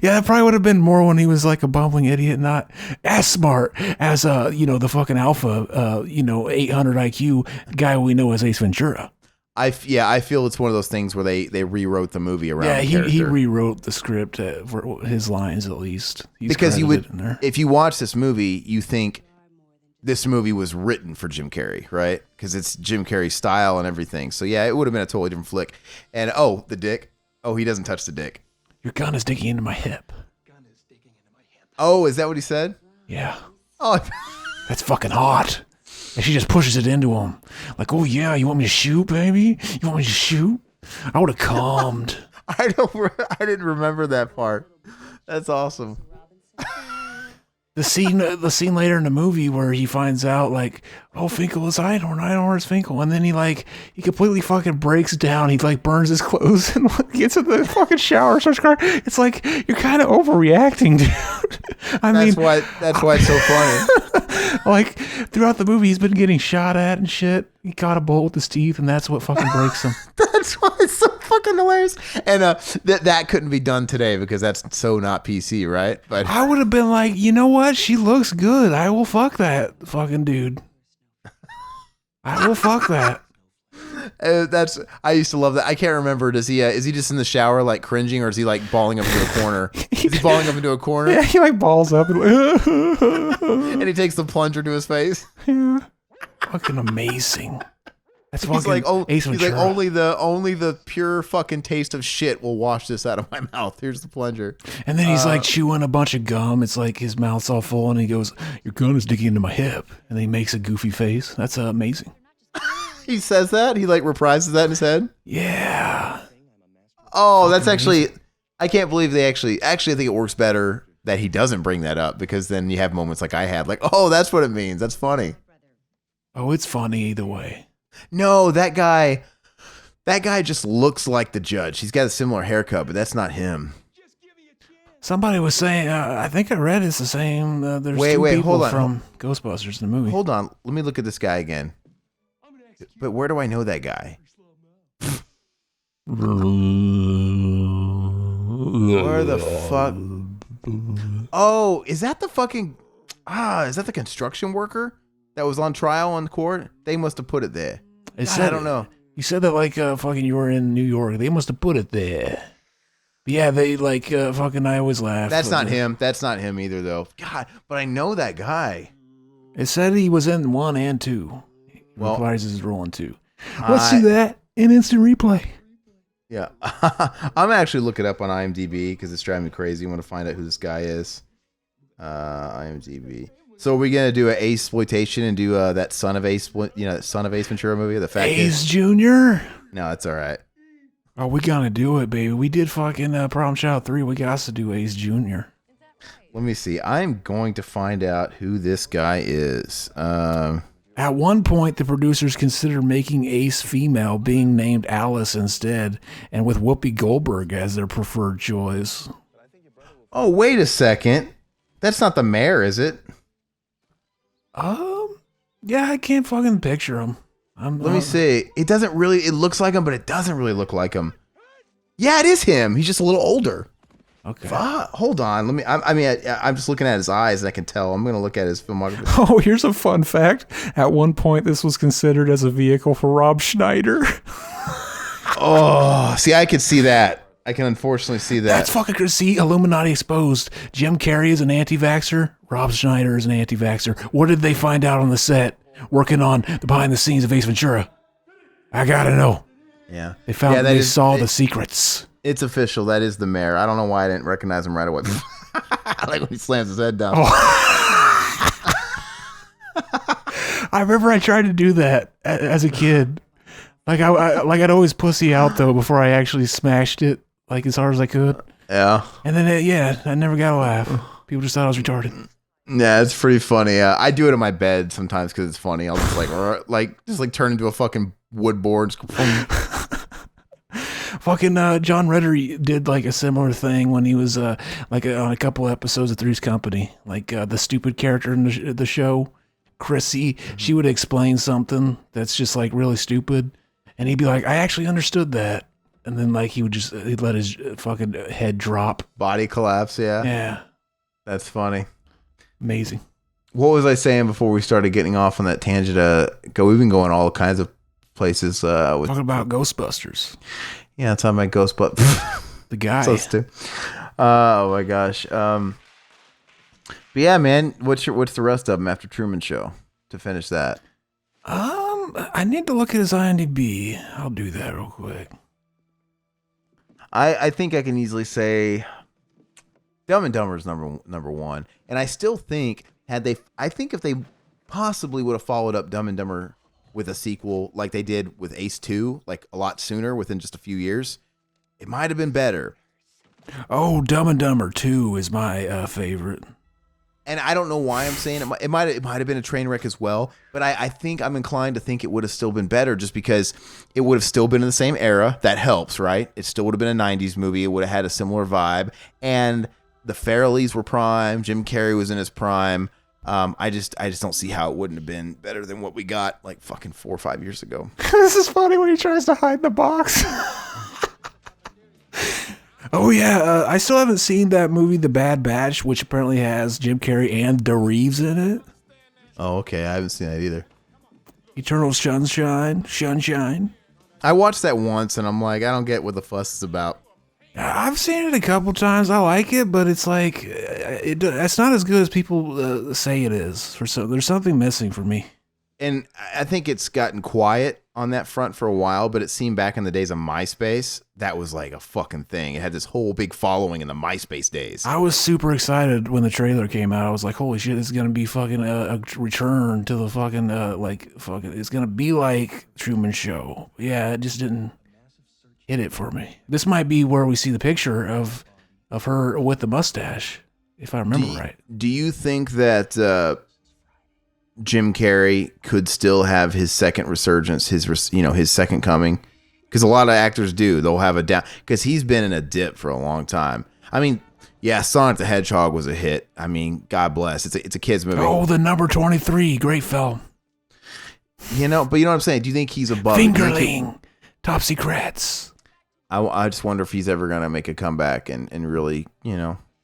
Speaker 3: Yeah, that probably would have been more when he was like a bumbling idiot, not as smart as the fucking alpha 800 IQ guy we know as Ace Ventura.
Speaker 1: I feel it's one of those things where they rewrote the movie around. Yeah,
Speaker 3: he rewrote the script for his lines at least.
Speaker 1: Because if you watch this movie, you think this movie was written for Jim Carrey, right? Because it's Jim Carrey's style and everything. So yeah, it would have been a totally different flick. And the dick. Oh, he doesn't touch the dick.
Speaker 3: Your gun is digging into my hip.
Speaker 1: Oh, is that what he said?
Speaker 3: Yeah.
Speaker 1: Oh,
Speaker 3: that's fucking hot. And she just pushes it into him. Like, oh yeah, you want me to shoot, baby? You want me to shoot? I would have calmed.
Speaker 1: I didn't remember that part. That's awesome.
Speaker 3: The scene later in the movie where he finds out like, oh, Finkel is Einhorn is Finkel, and then he completely fucking breaks down. He like burns his clothes and gets in the fucking shower, starts crying. It's like you're kind of overreacting, dude. That's
Speaker 1: why it's so funny.
Speaker 3: Like, throughout the movie, he's been getting shot at and shit. He caught a bullet with his teeth, and that's what fucking breaks him.
Speaker 1: That's why it's so fucking hilarious. And that couldn't be done today because that's so not PC, right? But
Speaker 3: I would have been like, you know what? She looks good. I will fuck that fucking dude. I will fuck that.
Speaker 1: I used to love that. I can't remember. Is he just in the shower like cringing, or is he like balling up into a corner? Is he balling up into a corner?
Speaker 3: Yeah, he like balls up and,
Speaker 1: And he takes the plunger to his face.
Speaker 3: yeah. Fucking amazing. That's
Speaker 1: He's
Speaker 3: fucking
Speaker 1: like,
Speaker 3: Ace
Speaker 1: he's
Speaker 3: Ventura.
Speaker 1: like, only the pure fucking taste of shit will wash this out of my mouth. Here's the plunger.
Speaker 3: And then he's like chewing a bunch of gum. It's like his mouth's all full, and he goes, "Your gun is digging into my hip." And then he makes a goofy face. That's amazing.
Speaker 1: He says that? He like reprises that in his head?
Speaker 3: Yeah.
Speaker 1: Oh, that's actually, I can't believe they actually, I think it works better that he doesn't bring that up, because then you have moments like I had, like, oh, that's what it means. That's funny.
Speaker 3: Oh, it's funny either way.
Speaker 1: No, that guy just looks like the judge. He's got a similar haircut, but that's not him.
Speaker 3: Somebody was saying, I think I read it's the same. There's
Speaker 1: Wait,
Speaker 3: two people
Speaker 1: hold on.
Speaker 3: from Ghostbusters in the movie.
Speaker 1: Hold on. Let me look at this guy again. But where do I know that guy? Where the fuck? Oh, is that the fucking... is that the construction worker that was on trial in court? They must have put it there. I don't know.
Speaker 3: You said that like fucking you were in New York. They must have put it there. But yeah, they like fucking. I always laugh.
Speaker 1: That's not him. That's not him either, though. God, but I know that guy.
Speaker 3: It said he was in 1 and 2.
Speaker 1: Well,
Speaker 3: reprised his role in 2. Let's see that in instant replay.
Speaker 1: Yeah, I'm actually looking up on IMDb because it's driving me crazy. I want to find out who this guy is. IMDb. So are we gonna do an Ace exploitation and do that Son of Ace, that Son of Ace Ventura movie, the fat
Speaker 3: Ace
Speaker 1: kid?
Speaker 3: Jr.?
Speaker 1: No, that's all right.
Speaker 3: Oh, we gotta do it, baby. We did fucking Problem Child 3. We got to do Ace Jr.
Speaker 1: Let me see. I'm going to find out who this guy is.
Speaker 3: At one point, the producers considered making Ace female, being named Alice instead, and with Whoopi Goldberg as their preferred choice.
Speaker 1: Oh, wait a second. That's not the mayor, is it?
Speaker 3: Yeah, I can't fucking picture him.
Speaker 1: Let me see. It looks like him, but it doesn't really look like him. Yeah, it is him. He's just a little older.
Speaker 3: Okay.
Speaker 1: Hold on. I'm just looking at his eyes and I can tell. I'm going to look at his filmography.
Speaker 3: Oh, here's a fun fact. At one point, this was considered as a vehicle for Rob Schneider.
Speaker 1: Oh, see, I could see that. I can unfortunately see that.
Speaker 3: That's fucking crazy. See, Illuminati exposed. Jim Carrey is an anti-vaxxer. Rob Schneider is an anti-vaxxer. What did they find out on the set working on the behind the scenes of Ace Ventura? I gotta know.
Speaker 1: Yeah.
Speaker 3: They found they saw the secrets.
Speaker 1: It's official. That is the mayor. I don't know why I didn't recognize him right away. I like when he slams his head down.
Speaker 3: Oh. I remember I tried to do that as a kid. Like I'd always pussy out though before I actually smashed it like as hard as I could.
Speaker 1: Yeah.
Speaker 3: And then I never got a laugh. People just thought I was retarded.
Speaker 1: Yeah, it's pretty funny. I do it in my bed sometimes because it's funny. I'll just like turn into a fucking wood board.
Speaker 3: Fucking John Ritter did like a similar thing when he was like on a couple episodes of Three's Company. Like the stupid character in the show, Chrissy, she would explain something that's just like really stupid, and he'd be like, "I actually understood that," and then like he'd let his fucking head drop,
Speaker 1: body collapse. Yeah,
Speaker 3: yeah,
Speaker 1: that's funny.
Speaker 3: Amazing.
Speaker 1: What was I saying before we started getting off on that tangent? We've been going all kinds of places.
Speaker 3: Talking about Ghostbusters.
Speaker 1: Yeah, talking about Ghostbusters.
Speaker 3: The guy.
Speaker 1: So stupid. Oh my gosh. But yeah, man. What's the rest of them after Truman Show to finish that?
Speaker 3: I need to look at his IMDb. I'll do that real quick.
Speaker 1: I think I can easily say Dumb and Dumber is number one, and I still think if they possibly would have followed up Dumb and Dumber with a sequel like they did with Ace 2, like a lot sooner, within just a few years, it might have been better.
Speaker 3: Oh, Dumb and Dumber 2 is my favorite.
Speaker 1: And I don't know why I'm saying it. It might have been a train wreck as well, but I think I'm inclined to think it would have still been better just because it would have still been in the same era. That helps, right? It still would have been a 90s movie. It would have had a similar vibe. And the Farrellys were prime. Jim Carrey was in his prime. I just don't see how it wouldn't have been better than what we got like fucking 4 or 5 years ago.
Speaker 3: This is funny when he tries to hide in the box. Oh yeah, I still haven't seen that movie, The Bad Batch, which apparently has Jim Carrey and DeReeves in it.
Speaker 1: Oh, okay. I haven't seen that either.
Speaker 3: Eternal Sunshine.
Speaker 1: I watched that once, and I'm like, I don't get what the fuss is about.
Speaker 3: I've seen it a couple times. I like it, but it's like it's not as good as people say it is. There's something missing for me.
Speaker 1: And I think it's gotten quiet on that front for a while, but it seemed back in the days of MySpace, that was like a fucking thing. It had this whole big following in the MySpace days.
Speaker 3: I was super excited when the trailer came out. I was like, holy shit, it's going to be fucking a return to the fucking, it's going to be like Truman Show. Yeah, it just didn't hit it for me. This might be where we see the picture of her with the mustache, if I remember right.
Speaker 1: Do you think that Jim Carrey could still have his second resurgence, his second coming? Because a lot of actors do. They'll have a down, because he's been in a dip for a long time. I mean, yeah, Sonic the Hedgehog was a hit. I mean, God bless. It's a kid's movie.
Speaker 3: Oh, the number 23, great film.
Speaker 1: But you know what I'm saying? Do you think he's above
Speaker 3: Fingerling, Top Secrets.
Speaker 1: I just wonder if he's ever going to make a comeback and really,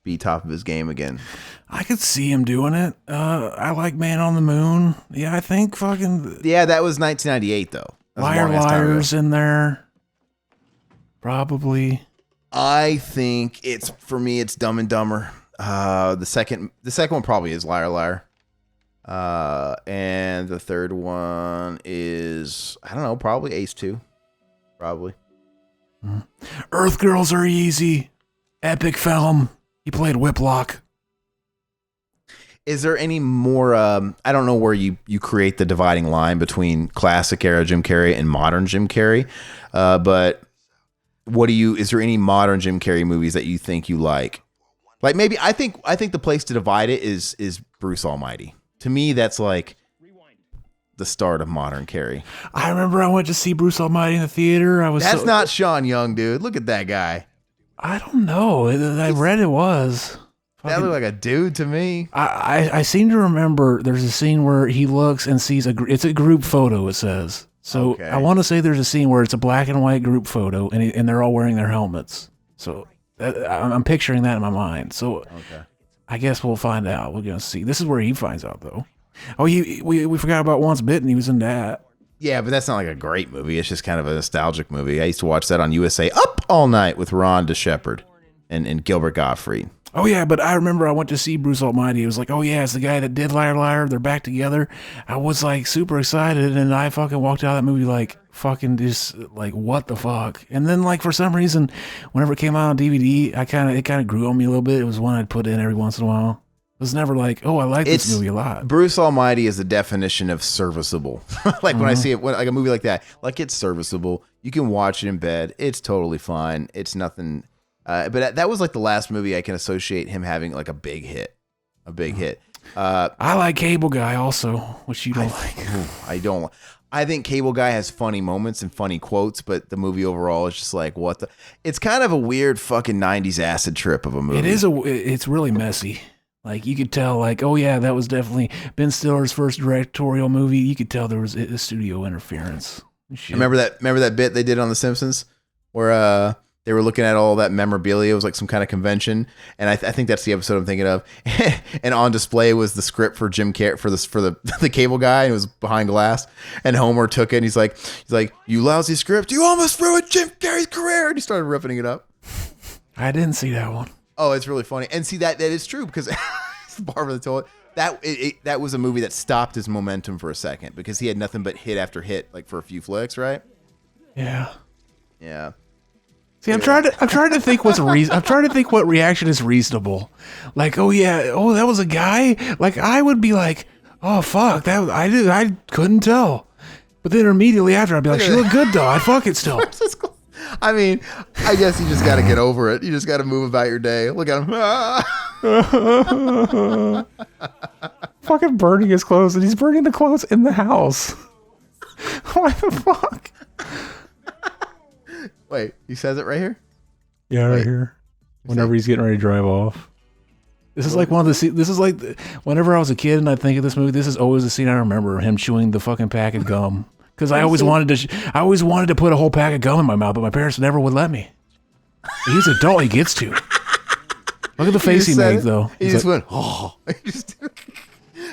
Speaker 1: be top of his game again.
Speaker 3: I could see him doing it. I like Man on the Moon. Yeah, I think fucking...
Speaker 1: Yeah, that was 1998, though.
Speaker 3: Liars in there. Probably.
Speaker 1: I think it's Dumb and Dumber. The second one probably is Liar Liar. And the third one is, I don't know, probably Ace 2. Probably.
Speaker 3: Earth Girls Are Easy. Epic film. He played Whiplock.
Speaker 1: Is there any more, I don't know where you create the dividing line between classic era Jim Carrey and modern Jim Carrey, but is there any modern Jim Carrey movies that you think you like? Like maybe, I think the place to divide it is Bruce Almighty. To me, that's like the start of modern Carrey.
Speaker 3: I remember I went to see Bruce Almighty in the theater.
Speaker 1: That's not Sean Young, dude. Look at that guy.
Speaker 3: I don't know. I read it was.
Speaker 1: That looked like a dude to me.
Speaker 3: I seem to remember there's a scene where he looks and sees it's a group photo, it says. So okay. I want to say there's a scene where it's a black and white group photo and they're all wearing their helmets. So I'm picturing that in my mind. So okay. I guess we'll find out. We're going to see. This is where he finds out, though. Oh, we forgot about Once Bitten. He was in that.
Speaker 1: Yeah, but that's not like a great movie. It's just kind of a nostalgic movie. I used to watch that on USA Up All Night with Ron DeShepard and Gilbert Gottfried.
Speaker 3: Oh, yeah, but I remember I went to see Bruce Almighty. It was like, oh, yeah, it's the guy that did Liar Liar. They're back together. I was, like, super excited, and I fucking walked out of that movie, like, fucking just, like, what the fuck? And then, like, for some reason, whenever it came out on DVD, it kind of grew on me a little bit. It was one I'd put in every once in a while. It was never like, oh, I like this movie a lot.
Speaker 1: Bruce Almighty is the definition of serviceable. Like, when I see it, like a movie like that, like, it's serviceable. You can watch it in bed. It's totally fine. It's nothing... but that was like the last movie I can associate him having like a big hit. I
Speaker 3: like Cable Guy also, which you don't like.
Speaker 1: I don't. I think Cable Guy has funny moments and funny quotes, but the movie overall is just like, what the? It's kind of a weird fucking 90s acid trip of a movie.
Speaker 3: It's really messy. Like you could tell, like, oh yeah, that was definitely Ben Stiller's first directorial movie. You could tell there was a studio interference.
Speaker 1: Remember that bit they did on The Simpsons where they were looking at all that memorabilia. It was like some kind of convention, and I think that's the episode I'm thinking of. And on display was the script for Jim Carrey for the Cable Guy, and it was behind glass. And Homer took it, and he's like, "You lousy script! You almost ruined Jim Carrey's career!" And he started ripping it up.
Speaker 3: I didn't see that one.
Speaker 1: Oh, it's really funny, and see that is true because Barbara the Toilet. That was a movie that stopped his momentum for a second because he had nothing but hit after hit, like for a few flicks, right?
Speaker 3: Yeah.
Speaker 1: Yeah.
Speaker 3: See, I'm trying to think what's I'm trying to think what reaction is reasonable. Like, oh yeah, oh that was a guy. Like I would be like, oh fuck, that I couldn't tell. But then immediately after, I'd be like, she looked good though. I'd fuck it still.
Speaker 1: I mean, I guess you just got to get over it. You just got to move about your day. Look at him.
Speaker 3: Fucking burning his clothes, and he's burning the clothes in the house. Why the fuck?
Speaker 1: Wait, he says it right here?
Speaker 3: Yeah, right here. Whenever he's getting ready to drive off. This is like one of the this is like whenever I was a kid and I think of this movie, this is always the scene I remember, him chewing the fucking pack of gum. Because I always wanted to put a whole pack of gum in my mouth, but my parents never would let me. He's an adult, he gets to. Look at the face he made, though.
Speaker 1: He just went, oh.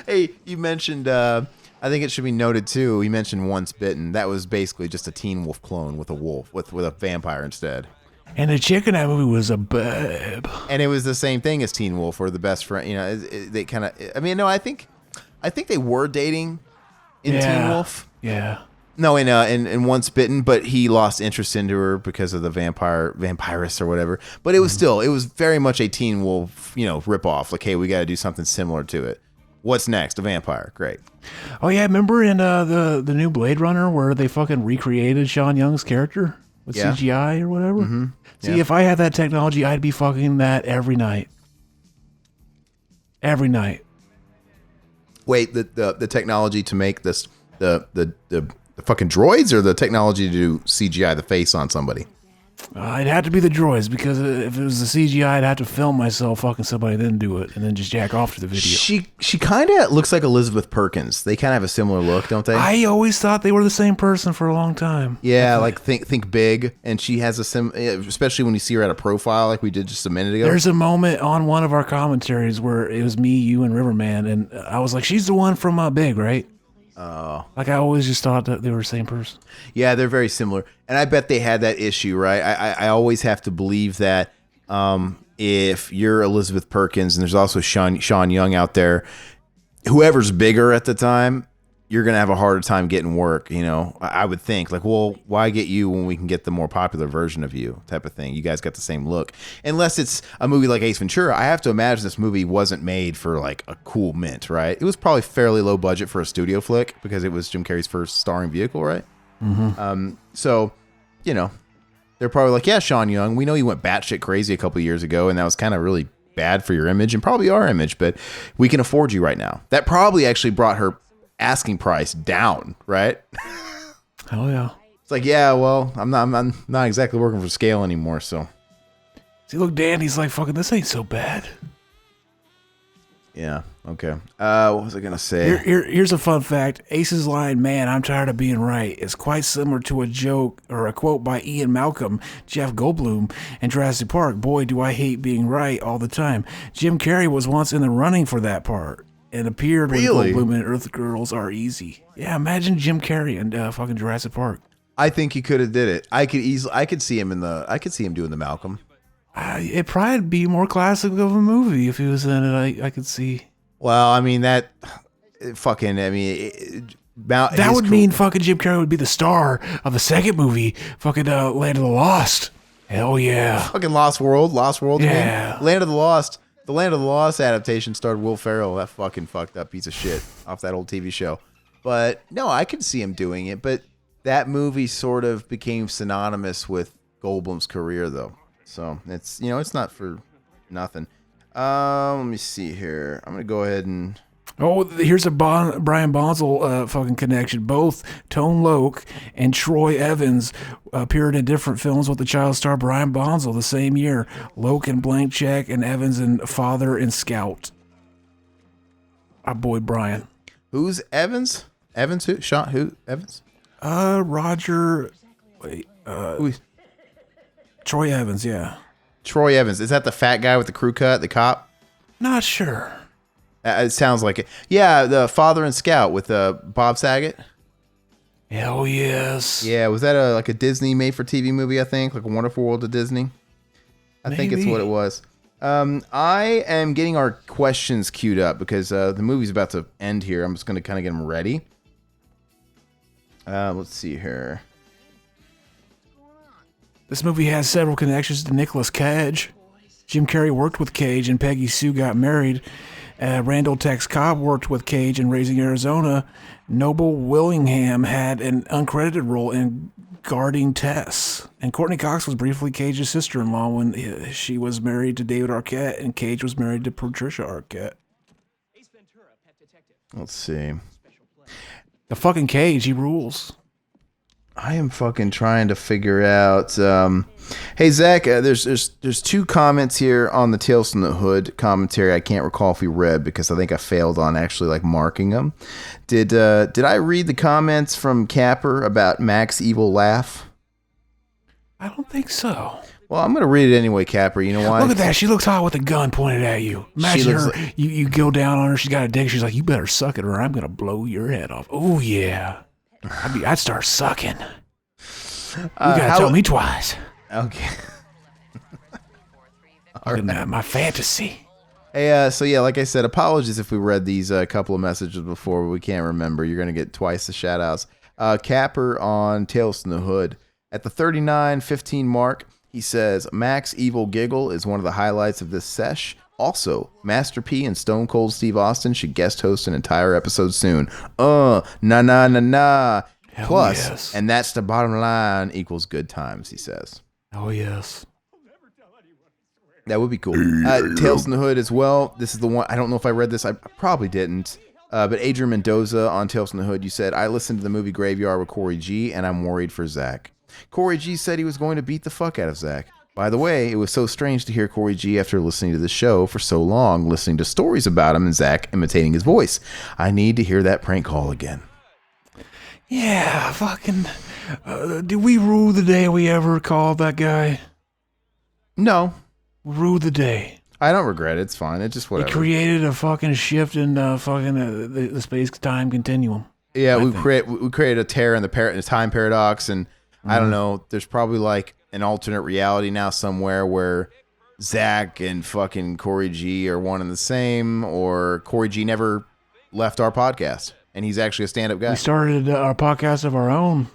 Speaker 1: Hey, you mentioned, I think it should be noted, too, he mentioned Once Bitten. That was basically just a Teen Wolf clone with a wolf, with a vampire instead.
Speaker 3: And the chick in that movie was a babe.
Speaker 1: And it was the same thing as Teen Wolf, or the best friend. You know, they kind of. I mean, no, I think they were dating in Teen Wolf.
Speaker 3: Yeah.
Speaker 1: No, in Once Bitten, but he lost interest into her because of the vampirist or whatever. But it was still, it was very much a Teen Wolf, ripoff. Like, hey, we got to do something similar to it. What's next? A vampire. Great.
Speaker 3: Oh yeah, remember in the new Blade Runner where they fucking recreated Sean Young's character with CGI or whatever? Mm-hmm. See, if I had that technology, I'd be fucking that every night. Every night.
Speaker 1: Wait, the technology to make this the fucking droids, or the technology to do CGI the face on somebody?
Speaker 3: It'd have to be the droids, because if it was the CGI, I'd have to film myself fucking somebody, then do it, and then just jack off to the video.
Speaker 1: She kind of looks like Elizabeth Perkins. They kind of have a similar look, don't they?
Speaker 3: I always thought they were the same person for a long time.
Speaker 1: Yeah, like think big, and she has especially when you see her at a profile, like we did just a minute ago.
Speaker 3: There's a moment on one of our commentaries where it was me, you, and Riverman, and I was like, "She's the one from Big, right?"
Speaker 1: Oh.
Speaker 3: Like I always just thought that they were the same person.
Speaker 1: Yeah, they're very similar. And I bet they had that issue, right? I always have to believe that if you're Elizabeth Perkins and there's also Sean Young out there, whoever's bigger at the time, you're going to have a harder time getting work, I would think. Like, well, why get you when we can get the more popular version of you type of thing? You guys got the same look. Unless it's a movie like Ace Ventura, I have to imagine this movie wasn't made for, like, a cool mint, right? It was probably fairly low budget for a studio flick because it was Jim Carrey's first starring vehicle, right? Mm-hmm. So, they're probably like, yeah, Sean Young, we know you went batshit crazy a couple of years ago, and that was kind of really bad for your image and probably our image, but we can afford you right now. That probably actually brought her asking price down, right?
Speaker 3: Oh yeah.
Speaker 1: It's like, yeah, well, I'm not exactly working for scale anymore, so.
Speaker 3: See, look, Danny's like, fucking, this ain't so bad.
Speaker 1: Yeah. Okay. What was I gonna say?
Speaker 3: Here's a fun fact. Ace's line, "Man, I'm tired of being right," is quite similar to a joke or a quote by Ian Malcolm, Jeff Goldblum, in Jurassic Park. "Boy, do I hate being right all the time." Jim Carrey was once in the running for that part and appeared with Goldblum in Earth Girls Are Easy. Yeah, imagine Jim Carrey in fucking Jurassic Park.
Speaker 1: I think he could have did it. I could see him doing the Malcolm.
Speaker 3: It'd probably be more classic of a movie if he was in it. I could see.
Speaker 1: Well, I mean that would
Speaker 3: mean fucking Jim Carrey would be the star of the second movie, fucking Land of the Lost. Hell yeah.
Speaker 1: Fucking Lost World.
Speaker 3: Yeah.
Speaker 1: Land of the Lost. The Land of the Lost adaptation starred Will Ferrell, that fucking fucked up piece of shit off that old TV show. But no, I could see him doing it. But that movie sort of became synonymous with Goldblum's career, though. So it's it's not for nothing. Let me see here. I'm gonna go ahead and.
Speaker 3: Oh, here's a Brian Bonsall fucking connection. Both Tone Loc and Troy Evans appeared in different films with the child star Brian Bonsall the same year. Loc in Blank Check and Evans in Father and Scout. Our boy Brian.
Speaker 1: Who's Evans? Evans who? Shot who? Evans?
Speaker 3: Roger. Wait. Troy Evans, yeah.
Speaker 1: Troy Evans. Is that the fat guy with the crew cut, the cop?
Speaker 3: Not sure.
Speaker 1: It sounds like it. Yeah, the Father and Scout with Bob Saget.
Speaker 3: Hell yes.
Speaker 1: Yeah, was that a Disney made-for-TV movie, I think? Like a Wonderful World of Disney? I think it's what it was. I am getting our questions queued up because the movie's about to end here. I'm just going to kind of get them ready. Let's see here.
Speaker 3: This movie has several connections to Nicolas Cage. Jim Carrey worked with Cage and Peggy Sue got married. Randall Tex Cobb worked with Cage in Raising Arizona. Noble Willingham had an uncredited role in Guarding Tess. And Courtney Cox was briefly Cage's sister-in-law when she was married to David Arquette and Cage was married to Patricia Arquette.
Speaker 1: Let's see.
Speaker 3: The fucking Cage, he rules.
Speaker 1: I am fucking trying to figure out. Hey Zach, there's two comments here on the Tales from the Hood commentary. I can't recall if we read because I think I failed on actually like marking them. Did I read the comments from Capper about Mac's evil laugh?
Speaker 3: I don't think so.
Speaker 1: Well, I'm gonna read it anyway, Capper. You know why?
Speaker 3: Look at that. She looks hot with a gun pointed at you. Imagine her.
Speaker 1: like-
Speaker 3: you go down on her. She's got a dick. She's like, you better suck it or I'm going to blow your head off. Oh, yeah. I'd start sucking. You got to tell me twice.
Speaker 1: Okay.
Speaker 3: My fantasy.
Speaker 1: Hey, so yeah, like I said, apologies if we read these couple of messages before, but we can't remember. You're going to get twice the shout outs. Capper on Tales from the Hood. At the 39:15 mark, he says, Mac's evil giggle is one of the highlights of this sesh. Also, Master P and Stone Cold Steve Austin should guest host an entire episode soon. Nah.
Speaker 3: Hell
Speaker 1: Plus,
Speaker 3: yes.
Speaker 1: and that's the bottom line, equals good times, he says.
Speaker 3: Oh, yes.
Speaker 1: That would be cool. Tales from the Hood as well. This is the one. I don't know if I read this. I probably didn't. But Adrian Mendoza on Tales from the Hood, you said, I listened to the movie Graveyard with Corey G, and I'm worried for Zach. Corey G said he was going to beat the fuck out of Zach. By the way, it was so strange to hear Corey G after listening to the show for so long, listening to stories about him and Zach imitating his voice. I need to hear that prank call again.
Speaker 3: Yeah, fucking. Did we rue the day we ever called that guy?
Speaker 1: No.
Speaker 3: Rue the day.
Speaker 1: I don't regret it. It's fine. It's just whatever.
Speaker 3: It created a fucking shift in the space-time continuum.
Speaker 1: Yeah, we created a tear in the time paradox, and I don't know. There's probably like an alternate reality now somewhere where Zach and fucking Corey G are one and the same, or Corey G never left our podcast, and he's actually a stand-up guy.
Speaker 3: We started our podcast of our own.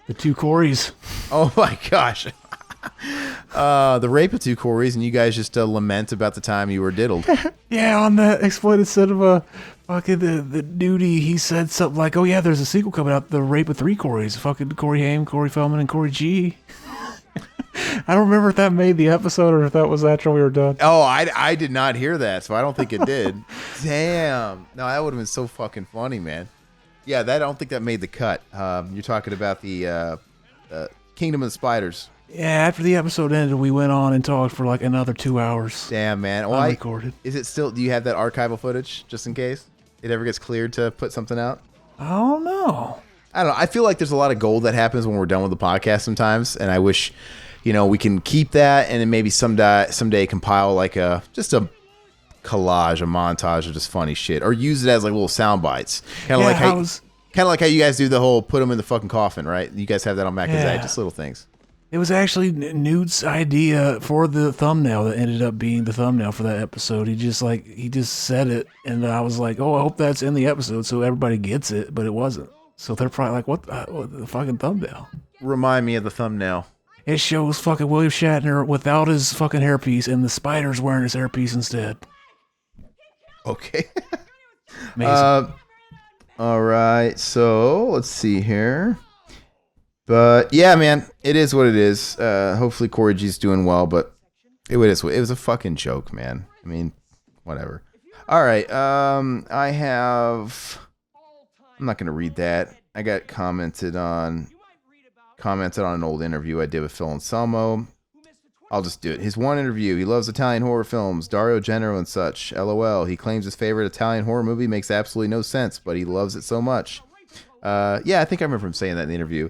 Speaker 3: The two Coreys.
Speaker 1: Oh my gosh. The rape of two Coreys, and you guys just lament about the time you were diddled.
Speaker 3: Yeah, on that Exploited Cinema, fucking the duty, he said something like, oh yeah, there's a sequel coming out, The Rape of Three Coreys. Fucking Corey Haim, Corey Feldman, and Corey G. I don't remember if that made the episode or if that was after we were done.
Speaker 1: Oh, I did not hear that, so I don't think it did. Damn. No, that would have been so fucking funny, man. Yeah, I don't think that made the cut. You're talking about the Kingdom of the Spiders.
Speaker 3: Yeah, after the episode ended, we went on and talked for like another 2 hours.
Speaker 1: Damn, man. Well,
Speaker 3: unrecorded.
Speaker 1: Is it still? Do you have that archival footage just in case it ever gets cleared to put something out?
Speaker 3: I don't know.
Speaker 1: I don't know. I feel like there's a lot of gold that happens when we're done with the podcast sometimes, and I wish, we can keep that and then maybe someday compile like just a collage, a montage of just funny shit, or use it as like little sound bites, kind of like how you guys do the whole put them in the fucking coffin, right? You guys have that on Mac and Zach, just little things.
Speaker 3: It was actually Newt's idea for the thumbnail that ended up being the thumbnail for that episode. He just said it, and I was like, oh, I hope that's in the episode so everybody gets it, but it wasn't. So they're probably like, what the fucking thumbnail?
Speaker 1: Remind me of the thumbnail.
Speaker 3: It shows fucking William Shatner without his fucking hairpiece, and the spider's wearing his hairpiece instead.
Speaker 1: Okay.
Speaker 3: Amazing.
Speaker 1: All right, so let's see here. But yeah, man, it is what it is. Hopefully Corey G's doing well, but it was a fucking joke, man. I mean, whatever. All right, I'm not gonna read that. I got commented on an old interview I did with Phil Anselmo. I'll just do it. His one interview. He loves Italian horror films, Dario Gennaro and such. LOL. He claims his favorite Italian horror movie makes absolutely no sense, but he loves it so much. Yeah, I think I remember him saying that in the interview.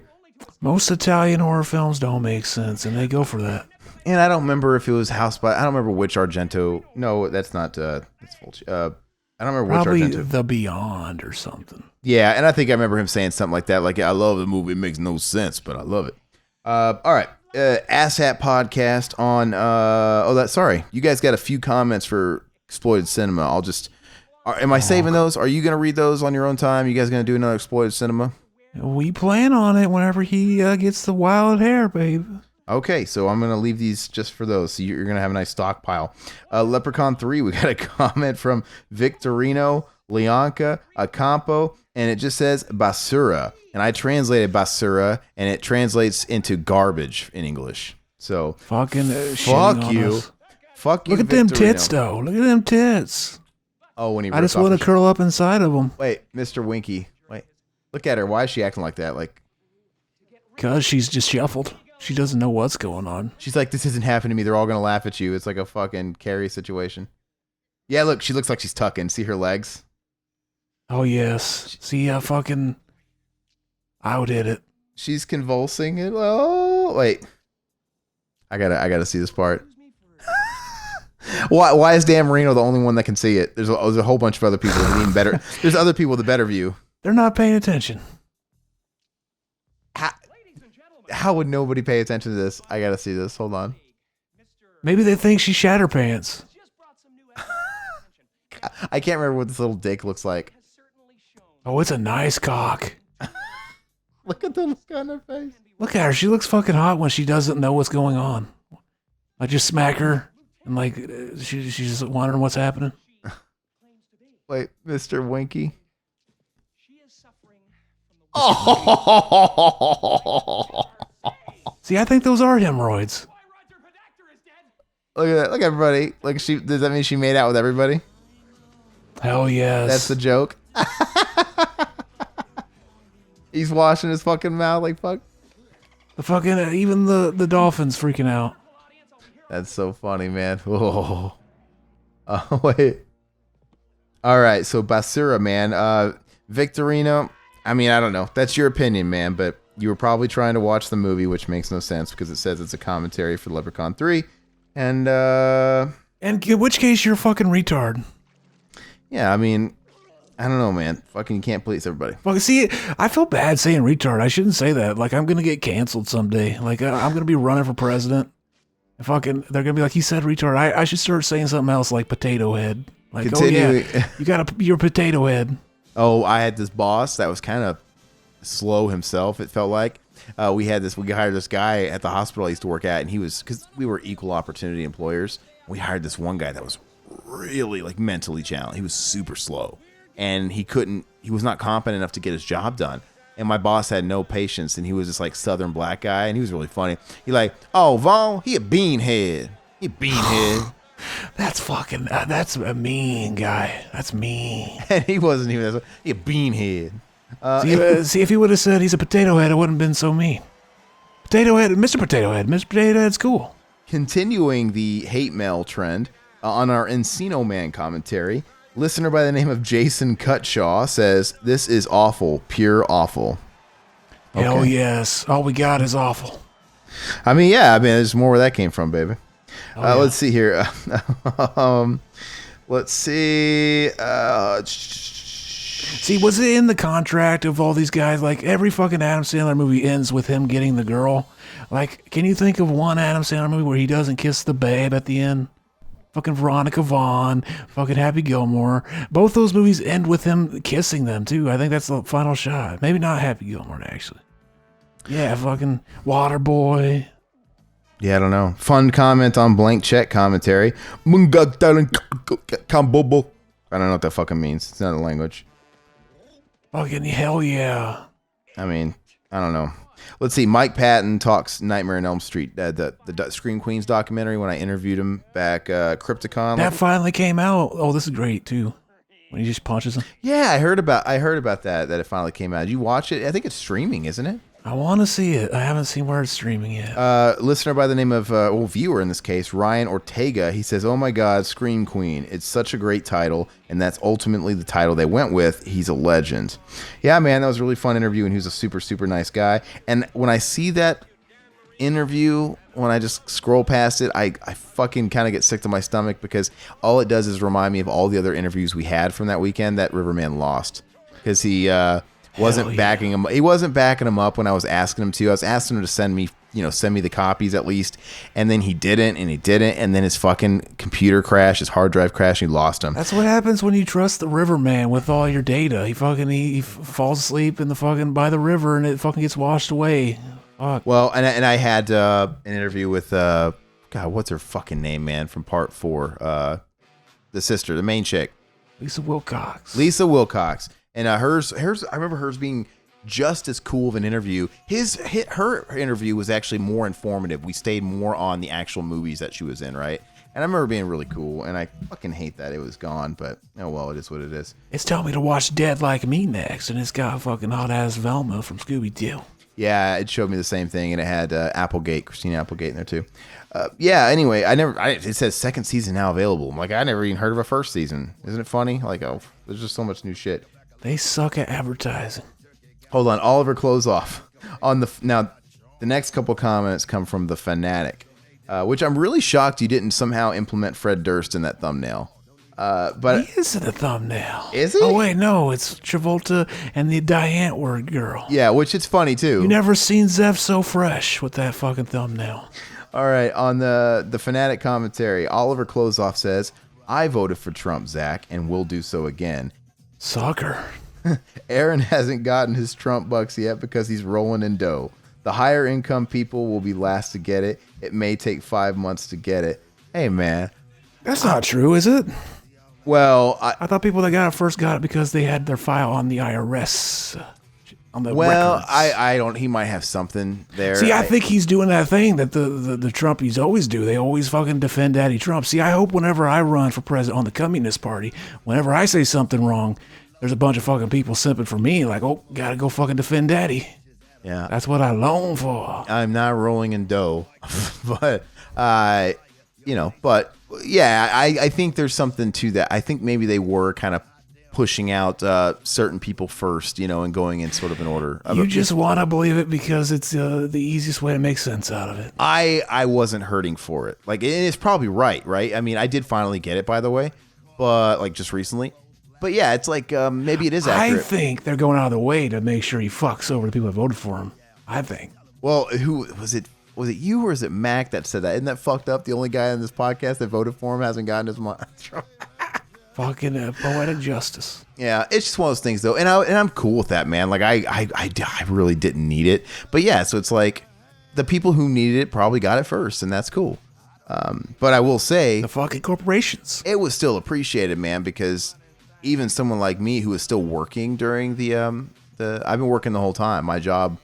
Speaker 3: Most Italian horror films don't make sense, and they go for that.
Speaker 1: And I don't remember if it was House by... I don't remember which Argento... No, that's not... That's Fulci. I don't remember
Speaker 3: Probably
Speaker 1: which Argento.
Speaker 3: The Beyond or something.
Speaker 1: Yeah, and I think I remember him saying something like that. Like, I love the movie. It makes no sense, but I love it. All right. Asshat Podcast on... Sorry. You guys got a few comments for Exploited Cinema. I'll just... Am I saving those? Are you going to read those on your own time? You guys going to do another Exploited Cinema?
Speaker 3: We plan on it whenever he gets the wild hair, babe.
Speaker 1: Okay, so I'm going to leave these just for those. So you're going to have a nice stockpile. Leprechaun 3, we got a comment from Victorino, Leonca, Acampo, and it just says basura. And I translated basura, and it translates into garbage in English. So,
Speaker 3: fuck you.
Speaker 1: Fuck you,
Speaker 3: Look at them tits, though. Look at them tits.
Speaker 1: Oh, when he
Speaker 3: I just want to curl up inside of them.
Speaker 1: Wait, Mr. Winky. Wait, look at her. Why is she acting like that? Like,
Speaker 3: Because she's just shuffled. She doesn't know what's going on.
Speaker 1: She's like, this isn't happening to me. They're all going to laugh at you. It's like a fucking Carrie situation. Yeah, look, she looks like she's tucking. See her legs?
Speaker 3: Oh, yes. See, fucking... I did it.
Speaker 1: She's convulsing. Oh, wait. I gotta see this part. Why is Dan Marino the only one that can see it? There's a whole bunch of other people with even better. There's other people with a better view.
Speaker 3: They're not paying attention.
Speaker 1: How would nobody pay attention to this? I gotta see this. Hold on.
Speaker 3: Maybe they think she shat her pants.
Speaker 1: I can't remember what this little dick looks like.
Speaker 3: Oh, it's a nice cock.
Speaker 1: Look at the look on her face.
Speaker 3: Look at her. She looks fucking hot when she doesn't know what's going on. I just smack her and like she's just wondering what's happening.
Speaker 1: Wait, Mr. Winky.
Speaker 3: Oh. See, I think those are hemorrhoids.
Speaker 1: Look at that. Look, everybody. Like, does that mean she made out with everybody?
Speaker 3: Hell yes.
Speaker 1: That's the joke. He's washing his fucking mouth like fuck.
Speaker 3: The fucking even the dolphins freaking out.
Speaker 1: That's so funny, man. Whoa. Wait. All right, so Basura, man. Victorino. I mean, I don't know. That's your opinion, man. But you were probably trying to watch the movie, which makes no sense because it says it's a commentary for Leprechaun 3. And
Speaker 3: in which case you're a fucking retard.
Speaker 1: Yeah, I mean, I don't know, man. Fucking, you can't please everybody.
Speaker 3: Well, see, I feel bad saying retard. I shouldn't say that. Like, I'm gonna get canceled someday. Like, I'm gonna be running for president. And fucking, they're gonna be like, he said retard. I should start saying something else like potato head. Like,
Speaker 1: Continuing.
Speaker 3: Oh yeah, you're a potato head.
Speaker 1: Oh, I had this boss that was kind of slow himself. It felt like we hired this guy at the hospital I used to work at, and he was, because we were equal opportunity employers. We hired this one guy that was really like mentally challenged. He was super slow, and he was not competent enough to get his job done. And my boss had no patience, and he was this like Southern black guy, and he was really funny. He like, oh, Vaughn, he a beanhead. He a beanhead.
Speaker 3: That's fucking, that's a mean guy. That's mean.
Speaker 1: And he wasn't even that. He a beanhead.
Speaker 3: See, if he would have said he's a potato head, it wouldn't have been so mean. Potato head, Mr. Potato Head. Mr. Potato Head's cool.
Speaker 1: Continuing the hate mail trend, on our Encino Man commentary, listener by the name of Jason Cutshaw says, "This is awful, pure awful."
Speaker 3: Okay. Hell yes. All we got is awful.
Speaker 1: I mean, yeah. I mean, there's more where that came from, baby. Yeah. Let's see here. Let's see.
Speaker 3: See, was it in the contract of all these guys? Like, every fucking Adam Sandler movie ends with him getting the girl. Like, can you think of one Adam Sandler movie where he doesn't kiss the babe at the end? Fucking Veronica Vaughn, fucking Happy Gilmore. Both those movies end with him kissing them, too. I think that's the final shot. Maybe not Happy Gilmore, actually. Yeah, fucking Waterboy.
Speaker 1: Yeah, I don't know. Fun comment on blank check commentary. I don't know what that fucking means. It's not a language.
Speaker 3: Fucking hell yeah.
Speaker 1: I mean, I don't know. Let's see. Mike Patton talks Nightmare on Elm Street, the Scream Queens documentary. When I interviewed him back, Crypticon.
Speaker 3: That finally came out. Oh, this is great too. When he just punches him.
Speaker 1: Yeah, I heard about that it finally came out. Did you watch it? I think it's streaming, isn't it?
Speaker 3: I want to see it. I haven't seen where it's streaming yet.
Speaker 1: Listener by the name of, viewer in this case, Ryan Ortega, he says, "Oh my God, Scream Queen. It's such a great title, and that's ultimately the title they went with. He's a legend." Yeah, man, that was a really fun interview, and he was a super, super nice guy. And when I see that interview, when I just scroll past it, I fucking kind of get sick to my stomach, because all it does is remind me of all the other interviews we had from that weekend that Riverman lost. Because he... wasn't backing him. He wasn't backing him up when I was asking him to. I was asking him to send me the copies at least, and then he didn't, and then his fucking computer crashed, his hard drive crashed, and he lost him.
Speaker 3: That's what happens when you trust the Riverman with all your data. He falls asleep in the fucking by the river, and it fucking gets washed away. Fuck.
Speaker 1: Well, and I had an interview with God, what's her fucking name, man, from Part 4, the sister, the main chick,
Speaker 3: Lisa Wilcox.
Speaker 1: And hers, I remember hers being just as cool of an interview. Her interview was actually more informative. We stayed more on the actual movies that she was in, right? And I remember being really cool, and I fucking hate that it was gone, but oh well, it is what it is.
Speaker 3: It's telling me to watch Dead Like Me next, and it's got fucking hot-ass Velma from Scooby-Doo.
Speaker 1: Yeah, it showed me the same thing, and it had Christina Applegate in there too. Yeah. Anyway, it says second season now available. I'm like, I never even heard of a first season. Isn't it funny? Like, oh, there's just so much new shit.
Speaker 3: They suck at advertising.
Speaker 1: Hold on, Oliver close off on now. The next couple comments come from the Fanatic, which I'm really shocked you didn't somehow implement Fred Durst in that thumbnail. But
Speaker 3: He is in the thumbnail.
Speaker 1: Is he?
Speaker 3: Oh wait, no, it's Travolta and the Diane word girl.
Speaker 1: Yeah, which it's funny too.
Speaker 3: You never seen Zev so fresh with that fucking thumbnail.
Speaker 1: All right, on the Fanatic commentary, Oliver Closeoff says, I voted for Trump, Zach, and will do so again.
Speaker 3: Sucker.
Speaker 1: Aaron hasn't gotten his Trump bucks yet because he's rolling in dough. The higher income people will be last to get it. It may take 5 months to get it. Hey, man.
Speaker 3: That's not true, is it?
Speaker 1: Well,
Speaker 3: I thought people that got it first got it because they had their file on the IRS. On the
Speaker 1: well,
Speaker 3: records.
Speaker 1: I don't. He might have something there.
Speaker 3: See, I think he's doing that thing that the Trumpies always do. They always fucking defend Daddy Trump. See, I hope whenever I run for president on the Communist Party, whenever I say something wrong, there's a bunch of fucking people simping for me. Like, oh, gotta go fucking defend Daddy.
Speaker 1: Yeah,
Speaker 3: that's what I long for.
Speaker 1: I'm not rolling in dough, but but yeah, I think there's something to that. I think maybe they were kind of pushing out certain people first, and going in sort of an order.
Speaker 3: You just want to believe it because it's the easiest way to make sense out of it.
Speaker 1: I wasn't hurting for it. Like, it's probably right? I mean, I did finally get it, by the way, but like just recently. But yeah, it's like maybe it is accurate.
Speaker 3: I think they're going out of the way to make sure he fucks over the people that voted for him. I think.
Speaker 1: Well, who was it? Was it you or is it Mac that said that? Isn't that fucked up? The only guy on this podcast that voted for him hasn't gotten his money.
Speaker 3: Fucking poetic justice.
Speaker 1: Yeah, it's just one of those things though, and I'm cool with that, man. Like I really didn't need it, but yeah, so it's like the people who needed it probably got it first, and that's cool. But I will say
Speaker 3: the fucking corporations.
Speaker 1: It was still appreciated, man, because even someone like me who was still working during the I've been working the whole time. My job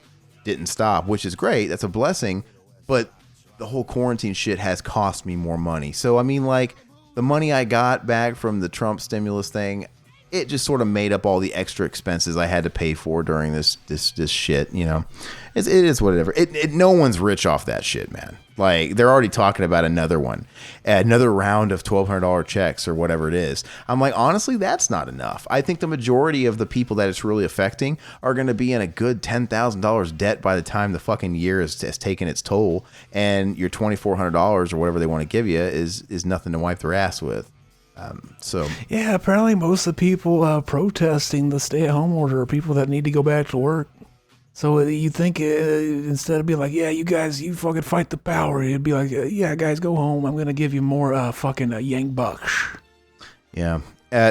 Speaker 1: didn't stop, which is great. That's a blessing. But the whole quarantine shit has cost me more money. So, I mean, like, the money I got back from the Trump stimulus thing, it just sort of made up all the extra expenses I had to pay for during this shit, It is whatever. No one's rich off that shit, man. Like, they're already talking about another round of $1,200 checks or whatever it is. I'm like, honestly, that's not enough. I think the majority of the people that it's really affecting are going to be in a good $10,000 debt by the time the fucking year has taken its toll, and your $2,400 or whatever they want to give you is nothing to wipe their ass with.
Speaker 3: Yeah, apparently most of the people protesting the stay-at-home order are people that need to go back to work. So you think instead of being like, yeah, you guys, you fucking fight the power, it'd be like, yeah, guys, go home. I'm going to give you more fucking yang bucks.
Speaker 1: Yeah.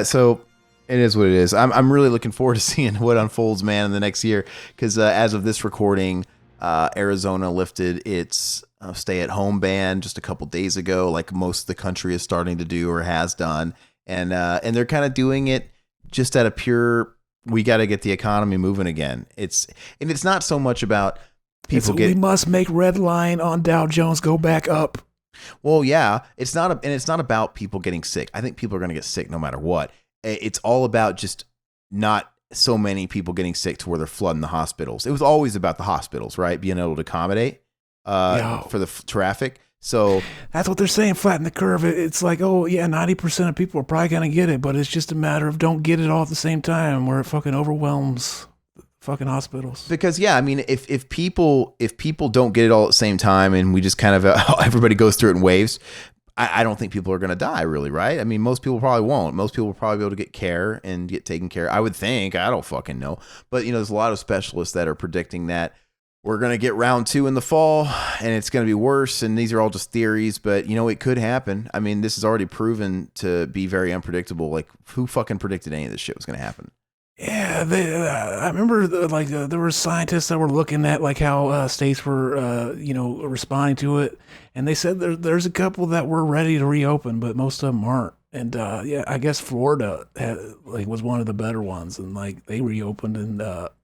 Speaker 1: So it is what it is. I'm really looking forward to seeing what unfolds, man, in the next year. Because as of this recording, Arizona lifted its stay-at-home ban just a couple days ago, like most of the country is starting to do or has done. And they're kind of doing it just at a pure... We got to get the economy moving again. It's not so much about people
Speaker 3: we must make red line on Dow Jones go back up.
Speaker 1: Well, yeah, it's not about people getting sick. I think people are going to get sick no matter what. It's all about just not so many people getting sick to where they're flooding the hospitals. It was always about the hospitals, right? Being able to accommodate for the traffic. So
Speaker 3: that's what they're saying, flatten the curve. It's like, oh, yeah, 90% of people are probably going to get it, but it's just a matter of don't get it all at the same time where it fucking overwhelms fucking hospitals.
Speaker 1: Because, yeah, I mean, if people don't get it all at the same time and we just kind of, everybody goes through it in waves, I don't think people are going to die, really, right? I mean, most people probably won't. Most people will probably be able to get care and get taken care of. I would think. I don't fucking know. But, there's a lot of specialists that are predicting that we're going to get round 2 in the fall and it's going to be worse. And these are all just theories, but it could happen. I mean, this is already proven to be very unpredictable. Like, who fucking predicted any of this shit was going to happen?
Speaker 3: Yeah. I remember there were scientists that were looking at like how states were, responding to it. And they said there's a couple that were ready to reopen, but most of them aren't. And I guess Florida was one of the better ones. And like they reopened and,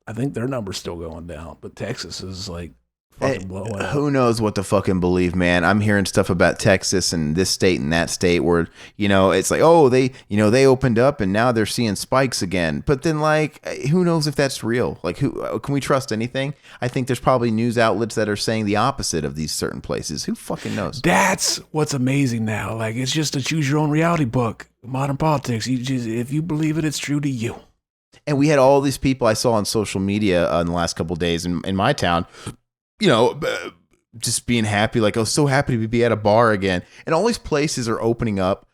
Speaker 3: I think their number's still going down, but Texas is like fucking blow it up.
Speaker 1: Who knows what to fucking believe, man? I'm hearing stuff about Texas and this state and that state where, it's like, oh, they opened up and now they're seeing spikes again. But then, like, who knows if that's real? Like, who can we trust anything? I think there's probably news outlets that are saying the opposite of these certain places. Who fucking knows?
Speaker 3: That's what's amazing now. Like, it's just a choose your own reality book. Modern politics. If you believe it, it's true to you.
Speaker 1: And we had all these people I saw on social media in the last couple of days in my town, just being happy, like, I was so happy to be at a bar again. And all these places are opening up,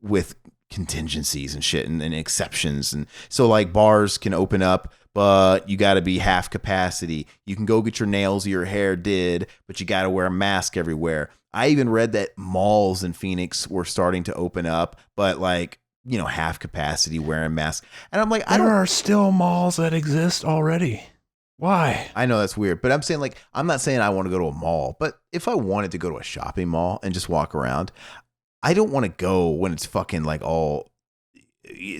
Speaker 1: with contingencies and shit and exceptions. And so, like, bars can open up, but you got to be half capacity. You can go get your nails or your hair did, but you got to wear a mask everywhere. I even read that malls in Phoenix were starting to open up, but, like, half capacity wearing masks. And I'm like,
Speaker 3: there are still malls that exist already. Why?
Speaker 1: I know that's weird, but I'm saying, like, I'm not saying I want to go to a mall, but if I wanted to go to a shopping mall and just walk around, I don't want to go when it's fucking like all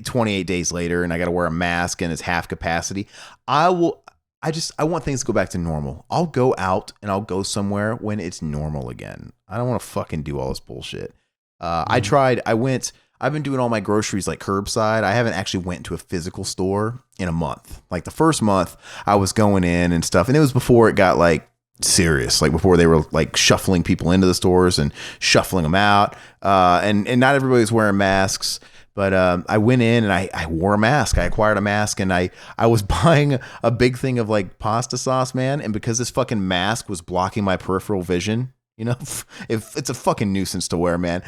Speaker 1: 28 days later and I got to wear a mask and it's half capacity. I want things to go back to normal. I'll go out and I'll go somewhere when it's normal again. I don't want to fucking do all this bullshit. I've been doing all my groceries like curbside. I haven't actually went to a physical store in a month. Like the first month I was going in and stuff. And it was before it got like serious, like before they were like shuffling people into the stores and shuffling them out. And not everybody was wearing masks, but I went in and I wore a mask. I acquired a mask and I was buying a big thing of like pasta sauce, man. And because this fucking mask was blocking my peripheral vision, if it's a fucking nuisance to wear, man.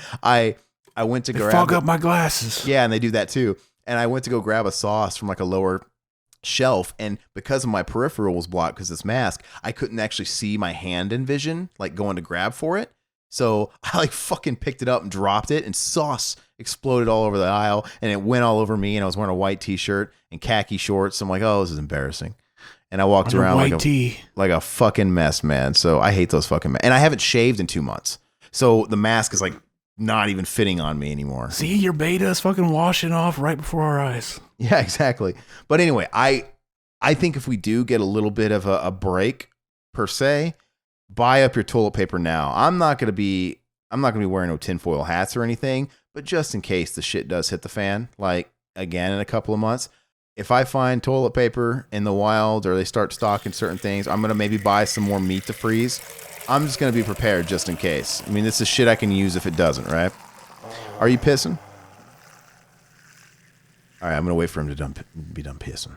Speaker 1: I went to
Speaker 3: fog up my glasses.
Speaker 1: Yeah, and they do that too. And I went to go grab a sauce from like a lower shelf, and because of my peripheral was blocked because this mask, I couldn't actually see my hand in vision, like going to grab for it. So I like fucking picked it up and dropped it, and sauce exploded all over the aisle, and it went all over me. And I was wearing a white t-shirt and khaki shorts. I'm like, oh, this is embarrassing. And I walked around like a fucking mess, man. So I hate those fucking and I haven't shaved in 2 months. So the mask is like not even fitting on me anymore.
Speaker 3: See, your beta is fucking washing off right before our eyes.
Speaker 1: Yeah, exactly. But anyway, I think if we do get a little bit of a break per se, buy up your toilet paper now. I'm not gonna be wearing no tinfoil hats or anything, but just in case the shit does hit the fan, like again in a couple of months, if I find toilet paper in the wild or they start stocking certain things, I'm gonna maybe buy some more meat to freeze. I'm just going to be prepared just in case. I mean, this is shit I can use if it doesn't, right? Are you pissing? All right, I'm going to wait for him to be done pissing.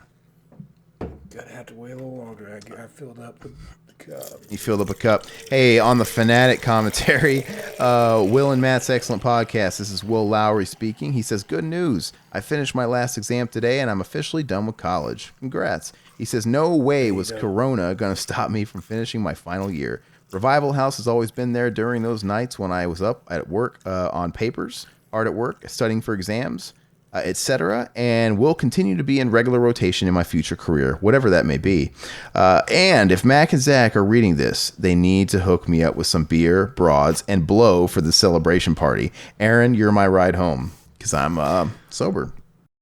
Speaker 3: Gonna have to wait a little longer. I filled up the cup.
Speaker 1: You filled up a cup. Hey, on the Fanatic commentary, Will and Matt's excellent podcast. This is Will Lowry speaking. He says, good news. I finished my last exam today, and I'm officially done with college. Congrats. He says, no way was Corona going to stop me from finishing my final year. Revival House has always been there during those nights when I was up at work on papers, hard at work, studying for exams, etc., and will continue to be in regular rotation in my future career, whatever that may be. And if Mac and Zach are reading this, they need to hook me up with some beer, broads, and blow for the celebration party. Aaron, you're my ride home, because I'm sober.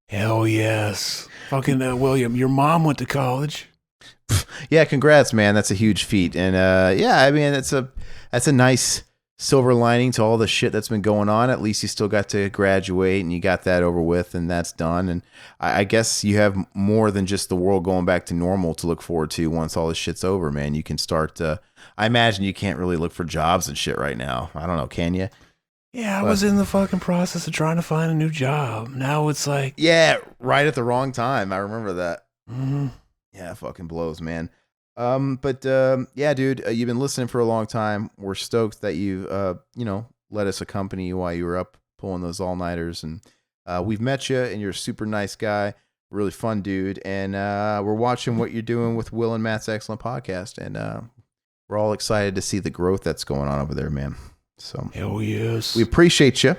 Speaker 3: Hell yes. Fucking William, your mom went to college.
Speaker 1: Yeah, congrats, man. That's a huge feat. And yeah, I mean, that's a nice silver lining to all the shit that's been going on. At least you still got to graduate and you got that over with and that's done. And I guess you have more than just the world going back to normal to look forward to once all this shit's over, man. You can start I imagine you can't really look for jobs and shit right now. I don't know, can you?
Speaker 3: Yeah, I was in the fucking process of trying to find a new job. Now it's like...
Speaker 1: Yeah, right at the wrong time. I remember that.
Speaker 3: Mm-hmm.
Speaker 1: Yeah, it fucking blows, man. But yeah, dude, you've been listening for a long time. We're stoked that you let us accompany you while you were up pulling those all-nighters. And we've met you, and you're a super nice guy, really fun dude. And we're watching what you're doing with Will and Matt's excellent podcast. And we're all excited to see the growth that's going on over there, man. So
Speaker 3: hell yes.
Speaker 1: We appreciate you.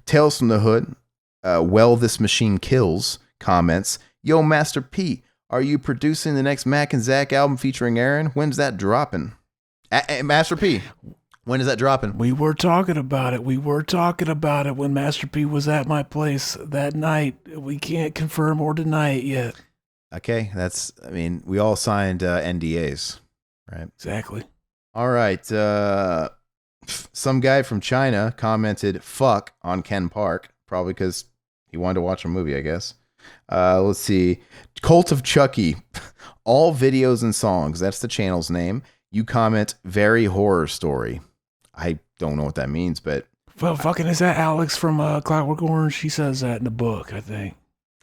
Speaker 1: Tales from the Hood. Well, this machine kills. Comments. Yo, Master P. Are you producing the next Mac and Zach album featuring Aaron? When's that dropping? Master P, when is that dropping?
Speaker 3: We were talking about it. When Master P was at my place that night. We can't confirm or deny it yet.
Speaker 1: Okay, we all signed NDAs, Right.
Speaker 3: Exactly.
Speaker 1: All right. Some guy from China commented "fuck" on Ken Park, probably because he wanted to watch a movie, I guess. Let's see. Cult of Chucky. All videos and songs. That's the channel's name. You comment "very horror story." I don't know what that means, but
Speaker 3: Well, fucking is that Alex from Clockwork Orange? She says that in the book, I think.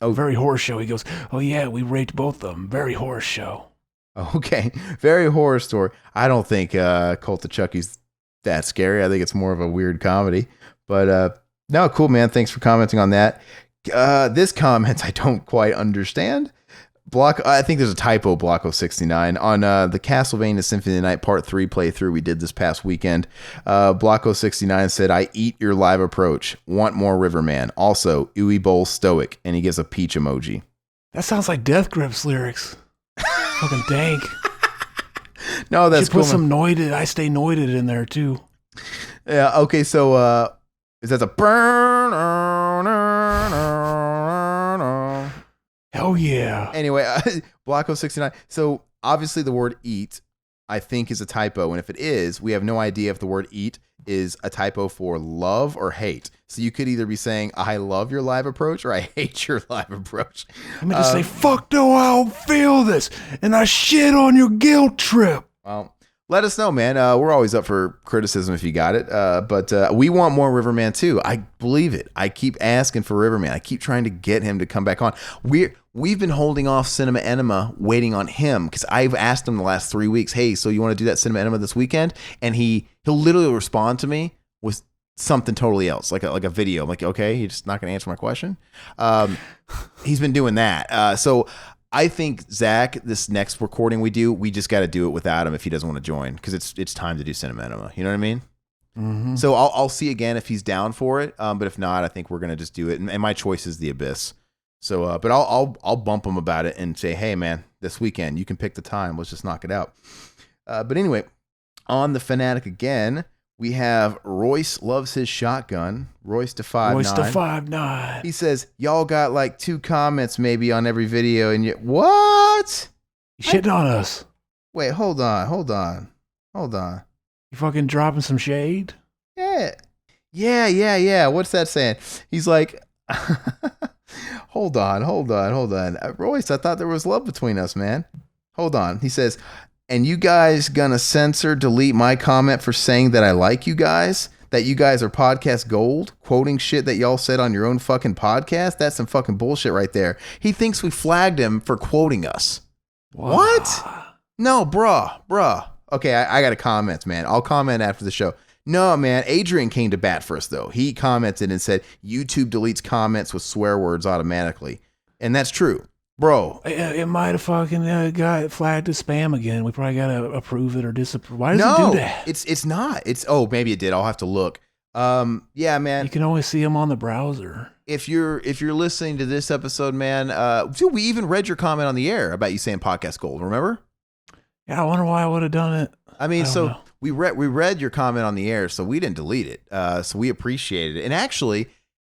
Speaker 1: Oh.
Speaker 3: Very horror show. He goes, oh yeah, we raped both of them. Very horror show.
Speaker 1: Okay, very horror story. I don't think Cult of Chucky's that scary. I think it's more of a weird comedy. But no, cool, man. Thanks for commenting on that. This comment I don't quite understand. I think there's a typo, Blocko69, on the Castlevania Symphony of the Night Part 3 playthrough we did this past weekend. Blocko69 said, I eat your live approach. Want more Riverman. Also, Uwe Boll stoic. And he gives a peach emoji.
Speaker 3: That sounds like Death Grips lyrics. Fucking dank.
Speaker 1: No, that's cool.
Speaker 3: Put some noited, I stay noited in there too.
Speaker 1: Yeah, okay, so is that a burn?
Speaker 3: Hell yeah.
Speaker 1: Anyway, Blocko69. So obviously the word eat, I think, is a typo. And if it is, we have no idea if the word eat is a typo for love or hate. So you could either be saying, I love your live approach, or I hate your live approach.
Speaker 3: I'm going to say, fuck no, I don't feel this. And I shit on your guilt trip.
Speaker 1: Well, let us know, man. We're always up for criticism if you got it. But we want more Riverman too. I believe it. I keep asking for Riverman. I keep trying to get him to come back on. We've been holding off Cinema Enema, waiting on him, because I've asked him the last 3 weeks, hey, so you want to do that Cinema Enema this weekend? And he'll literally respond to me with something totally else, like a video. I'm like, okay, you're just not going to answer my question. He's been doing that. So I think, Zach, this next recording we just got to do it without him if he doesn't want to join, because it's time to do Cinema Enema. You know what I mean? Mm-hmm. So I'll see again if he's down for it. But if not, I think we're going to just do it. And my choice is The Abyss. So, but I'll bump him about it and say, hey, man, this weekend you can pick the time. Let's just knock it out. But anyway, on the Fanatic again, we have Royce loves his shotgun. Royce to 5'9".
Speaker 3: Royce to 5'9".
Speaker 1: He says, y'all got like 2 comments maybe on every video, and what?
Speaker 3: You shitting on us.
Speaker 1: Wait, hold on.
Speaker 3: You fucking dropping some shade?
Speaker 1: Yeah. What's that saying? He's like, hold on. Royce, I thought there was love between us, man. Hold on. He says, and you guys gonna delete my comment for saying that I like you guys? That you guys are podcast gold? Quoting shit that y'all said on your own fucking podcast? That's some fucking bullshit right there. He thinks we flagged him for quoting us. Wow. What? No, bruh. Okay, I got to comment, man. I'll comment after the show. No, man. Adrian came to bat for us, though. He commented and said, YouTube deletes comments with swear words automatically. And that's true. Bro.
Speaker 3: It might have fucking got flagged as spam again. We probably got to approve it or disapprove. Why does it do that?
Speaker 1: It's not. Maybe it did. I'll have to look. Yeah, man.
Speaker 3: You can always see them on the browser.
Speaker 1: If you're listening to this episode, man, dude, we even read your comment on the air about you saying podcast gold. Remember?
Speaker 3: Yeah, I wonder why I would have done it.
Speaker 1: I mean, so know. we read your comment on the air, so we didn't delete it. So we appreciated it. And actually,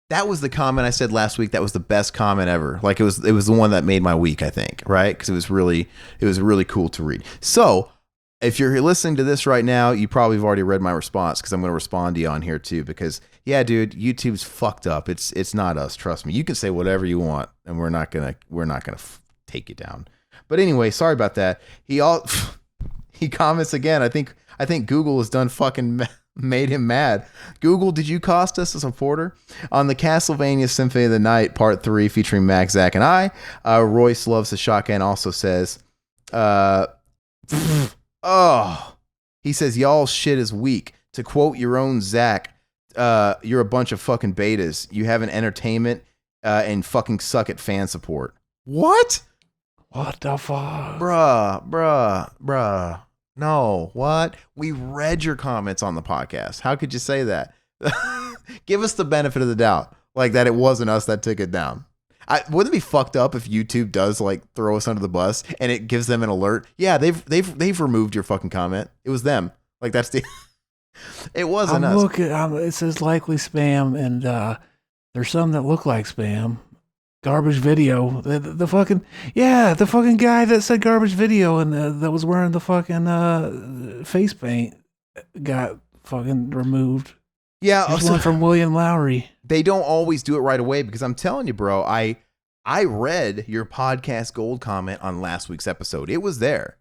Speaker 1: that was the comment I said last week. That was the best comment ever. Like it was the one that made my week, I think, right? Because it was really cool to read. So if you're listening to this right now, you probably have already read my response, because I'm going to respond to you on here too. Because yeah, dude, YouTube's fucked up. It's not us. Trust me. You can say whatever you want, and we're not gonna take you down. But anyway, sorry about that. He comments again. I think Google has done fucking made him mad. Google, did you cost us a supporter? On the Castlevania Symphony of the Night Part 3 featuring Max, Zach, and I, Royce loves the shotgun also says, he says, y'all shit is weak. To quote your own Zach, you're a bunch of fucking betas. You have an entertainment and fucking suck at fan support. What?
Speaker 3: What the fuck?
Speaker 1: Bruh. No, what? We read your comments on the podcast. How could you say that? Give us the benefit of the doubt. Like that it wasn't us that took it down. Wouldn't it be fucked up if YouTube does like throw us under the bus and it gives them an alert? Yeah, they've removed your fucking comment. It was them. Like that's the it wasn't us.
Speaker 3: It says likely spam, and there's some that look like spam. Garbage video. The fucking the fucking guy that said garbage video and that was wearing the fucking face paint got fucking removed.
Speaker 1: Yeah,
Speaker 3: There's one from William Lowry.
Speaker 1: They don't always do it right away because I'm telling you, bro, I read your podcast gold comment on last week's episode. It was there.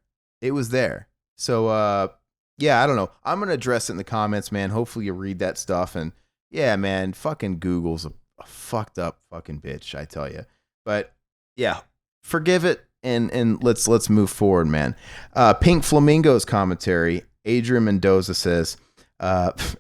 Speaker 1: So, yeah, I don't know. I'm going to address it in the comments, man. Hopefully you read that stuff. And yeah, man, fucking Google's a fucked up fucking bitch, I tell you. But yeah, forgive it and let's move forward, man. Pink Flamingo's commentary. Adrian Mendoza says,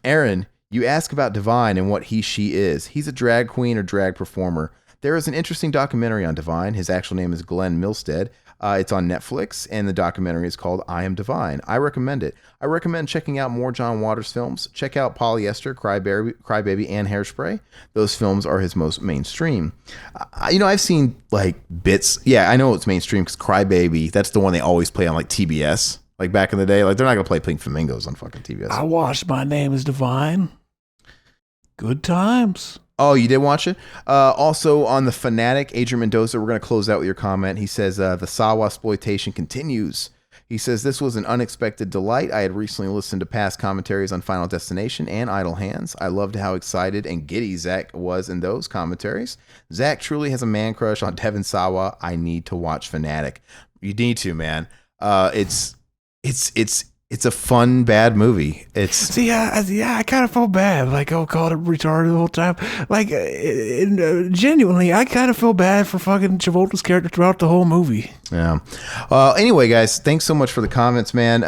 Speaker 1: Aaron, you ask about Divine and what she is. He's a drag queen or drag performer. There is an interesting documentary on Divine. His actual name is Glenn Milstead. It's on Netflix, and the documentary is called I Am Divine. I recommend it. I recommend checking out more John Waters films. Check out Polyester, Crybaby, and Hairspray. Those films are his most mainstream. I've seen like bits. Yeah, I know it's mainstream because Crybaby, that's the one they always play on like TBS. Like back in the day, like they're not gonna play Pink Flamingos on fucking TBS.
Speaker 3: I watched My Name is Divine. Good times.
Speaker 1: Oh, you did watch it? Also on The Fanatic, Adrian Mendoza, we're going to close out with your comment. He says, the Sawa exploitation continues. He says, this was an unexpected delight. I had recently listened to past commentaries on Final Destination and Idle Hands. I loved how excited and giddy Zach was in those commentaries. Zach truly has a man crush on Devin Sawa. I need to watch Fanatic. You need to, man. It's a fun, bad movie.
Speaker 3: I kind of felt bad. Like, I called it retarded the whole time. Like, genuinely, I kind of feel bad for fucking Travolta's character throughout the whole movie.
Speaker 1: Yeah. Anyway, guys, thanks so much for the comments, man.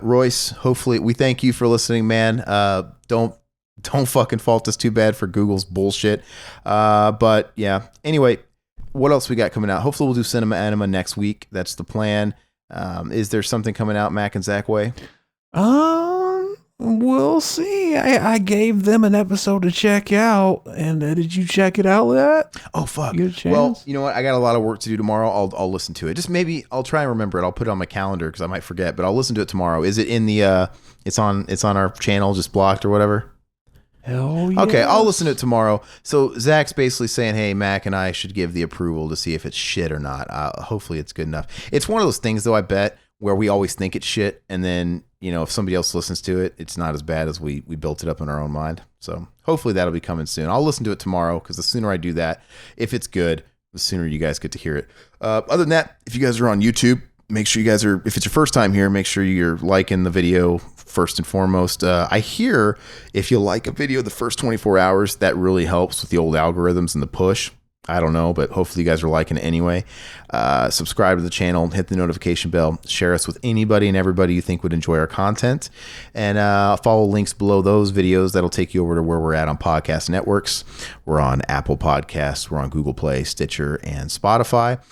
Speaker 1: Royce, hopefully, we thank you for listening, man. Don't fucking fault us too bad for Google's bullshit. But yeah. Anyway, what else we got coming out? Hopefully, we'll do Cinema Anima next week. That's the plan. Is there something coming out Mac and Zach way?
Speaker 3: We'll see. I gave them an episode to check out, and did you check it out yet?
Speaker 1: Oh fuck!
Speaker 3: Well,
Speaker 1: you know what? I got a lot of work to do tomorrow. I'll listen to it. Just maybe I'll try and remember it. I'll put it on my calendar because I might forget. But I'll listen to it tomorrow. Is it in the? It's on our channel, just blocked or whatever.
Speaker 3: Hell yeah.
Speaker 1: Okay, I'll listen to it tomorrow. So Zach's basically saying, hey, Mac and I should give the approval to see if it's shit or not. Hopefully it's good enough. It's one of those things, though, I bet, where we always think it's shit. And then, if somebody else listens to it, it's not as bad as we built it up in our own mind. So hopefully that'll be coming soon. I'll listen to it tomorrow because the sooner I do that, if it's good, the sooner you guys get to hear it. Other than that, if you guys are on YouTube, make sure you guys are, if it's your first time here, make sure you're liking the video first and foremost. I hear if you like a video the first 24 hours, that really helps with the old algorithms and the push. I don't know, but hopefully you guys are liking it anyway. Subscribe to the channel, hit the notification bell, share us with anybody and everybody you think would enjoy our content, and follow links below those videos. That'll take you over to where we're at on podcast networks. We're on Apple Podcasts, we're on Google Play, Stitcher, and Spotify.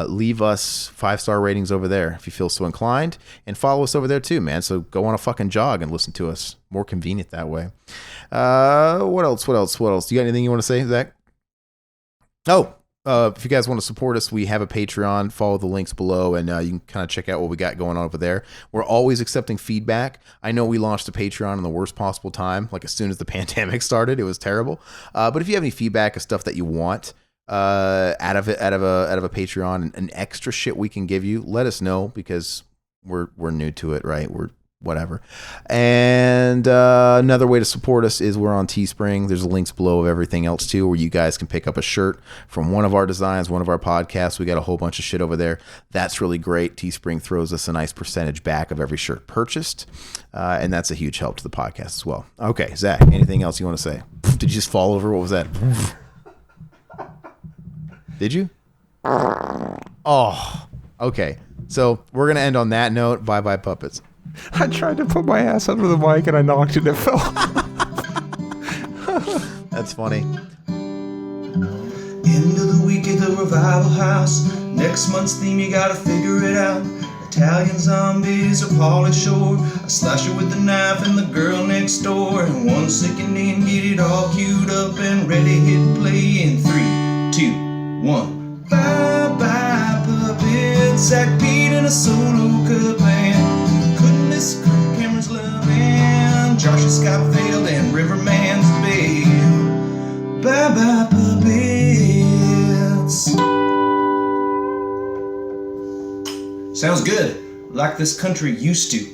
Speaker 1: Leave us 5-star ratings over there if you feel so inclined, and follow us over there too, man. So go on a fucking jog and listen to us. More convenient that way. What else? You got anything you want to say, Zach? Oh, if you guys want to support us, we have a Patreon. Follow the links below, and you can kind of check out what we got going on over there. We're always accepting feedback. I know we launched a Patreon in the worst possible time, like as soon as the pandemic started. It was terrible. But if you have any feedback of stuff that you want out of a Patreon, and extra shit we can give you, let us know because we're new to it, right? We're whatever. And another way to support us is we're on Teespring. There's links below of everything else too, where you guys can pick up a shirt from one of our designs, one of our podcasts. We got a whole bunch of shit over there. That's really great. Teespring throws us a nice percentage back of every shirt purchased, and that's a huge help to the podcast as well. Okay, Zach, anything else you want to say? Did you just fall over? What was that? Did you? Oh, okay. So we're gonna end on that note. Bye bye, puppets.
Speaker 3: I tried to put my ass under the mic and I knocked it and it fell.
Speaker 1: That's funny.
Speaker 2: End of the week at the Revival House. Next month's theme, you gotta figure it out. Italian zombies or Pauly Shore. A slasher with a knife and the girl next door. And 1 second in, get it all queued up and ready, hit play in 3, 2, 1. Bye bye puppets. Zach Pete in a solo cut band. This camera's loving. Josh has got failed and Riverman's babe. Bye bye puppets. Sounds good. Like this country used to.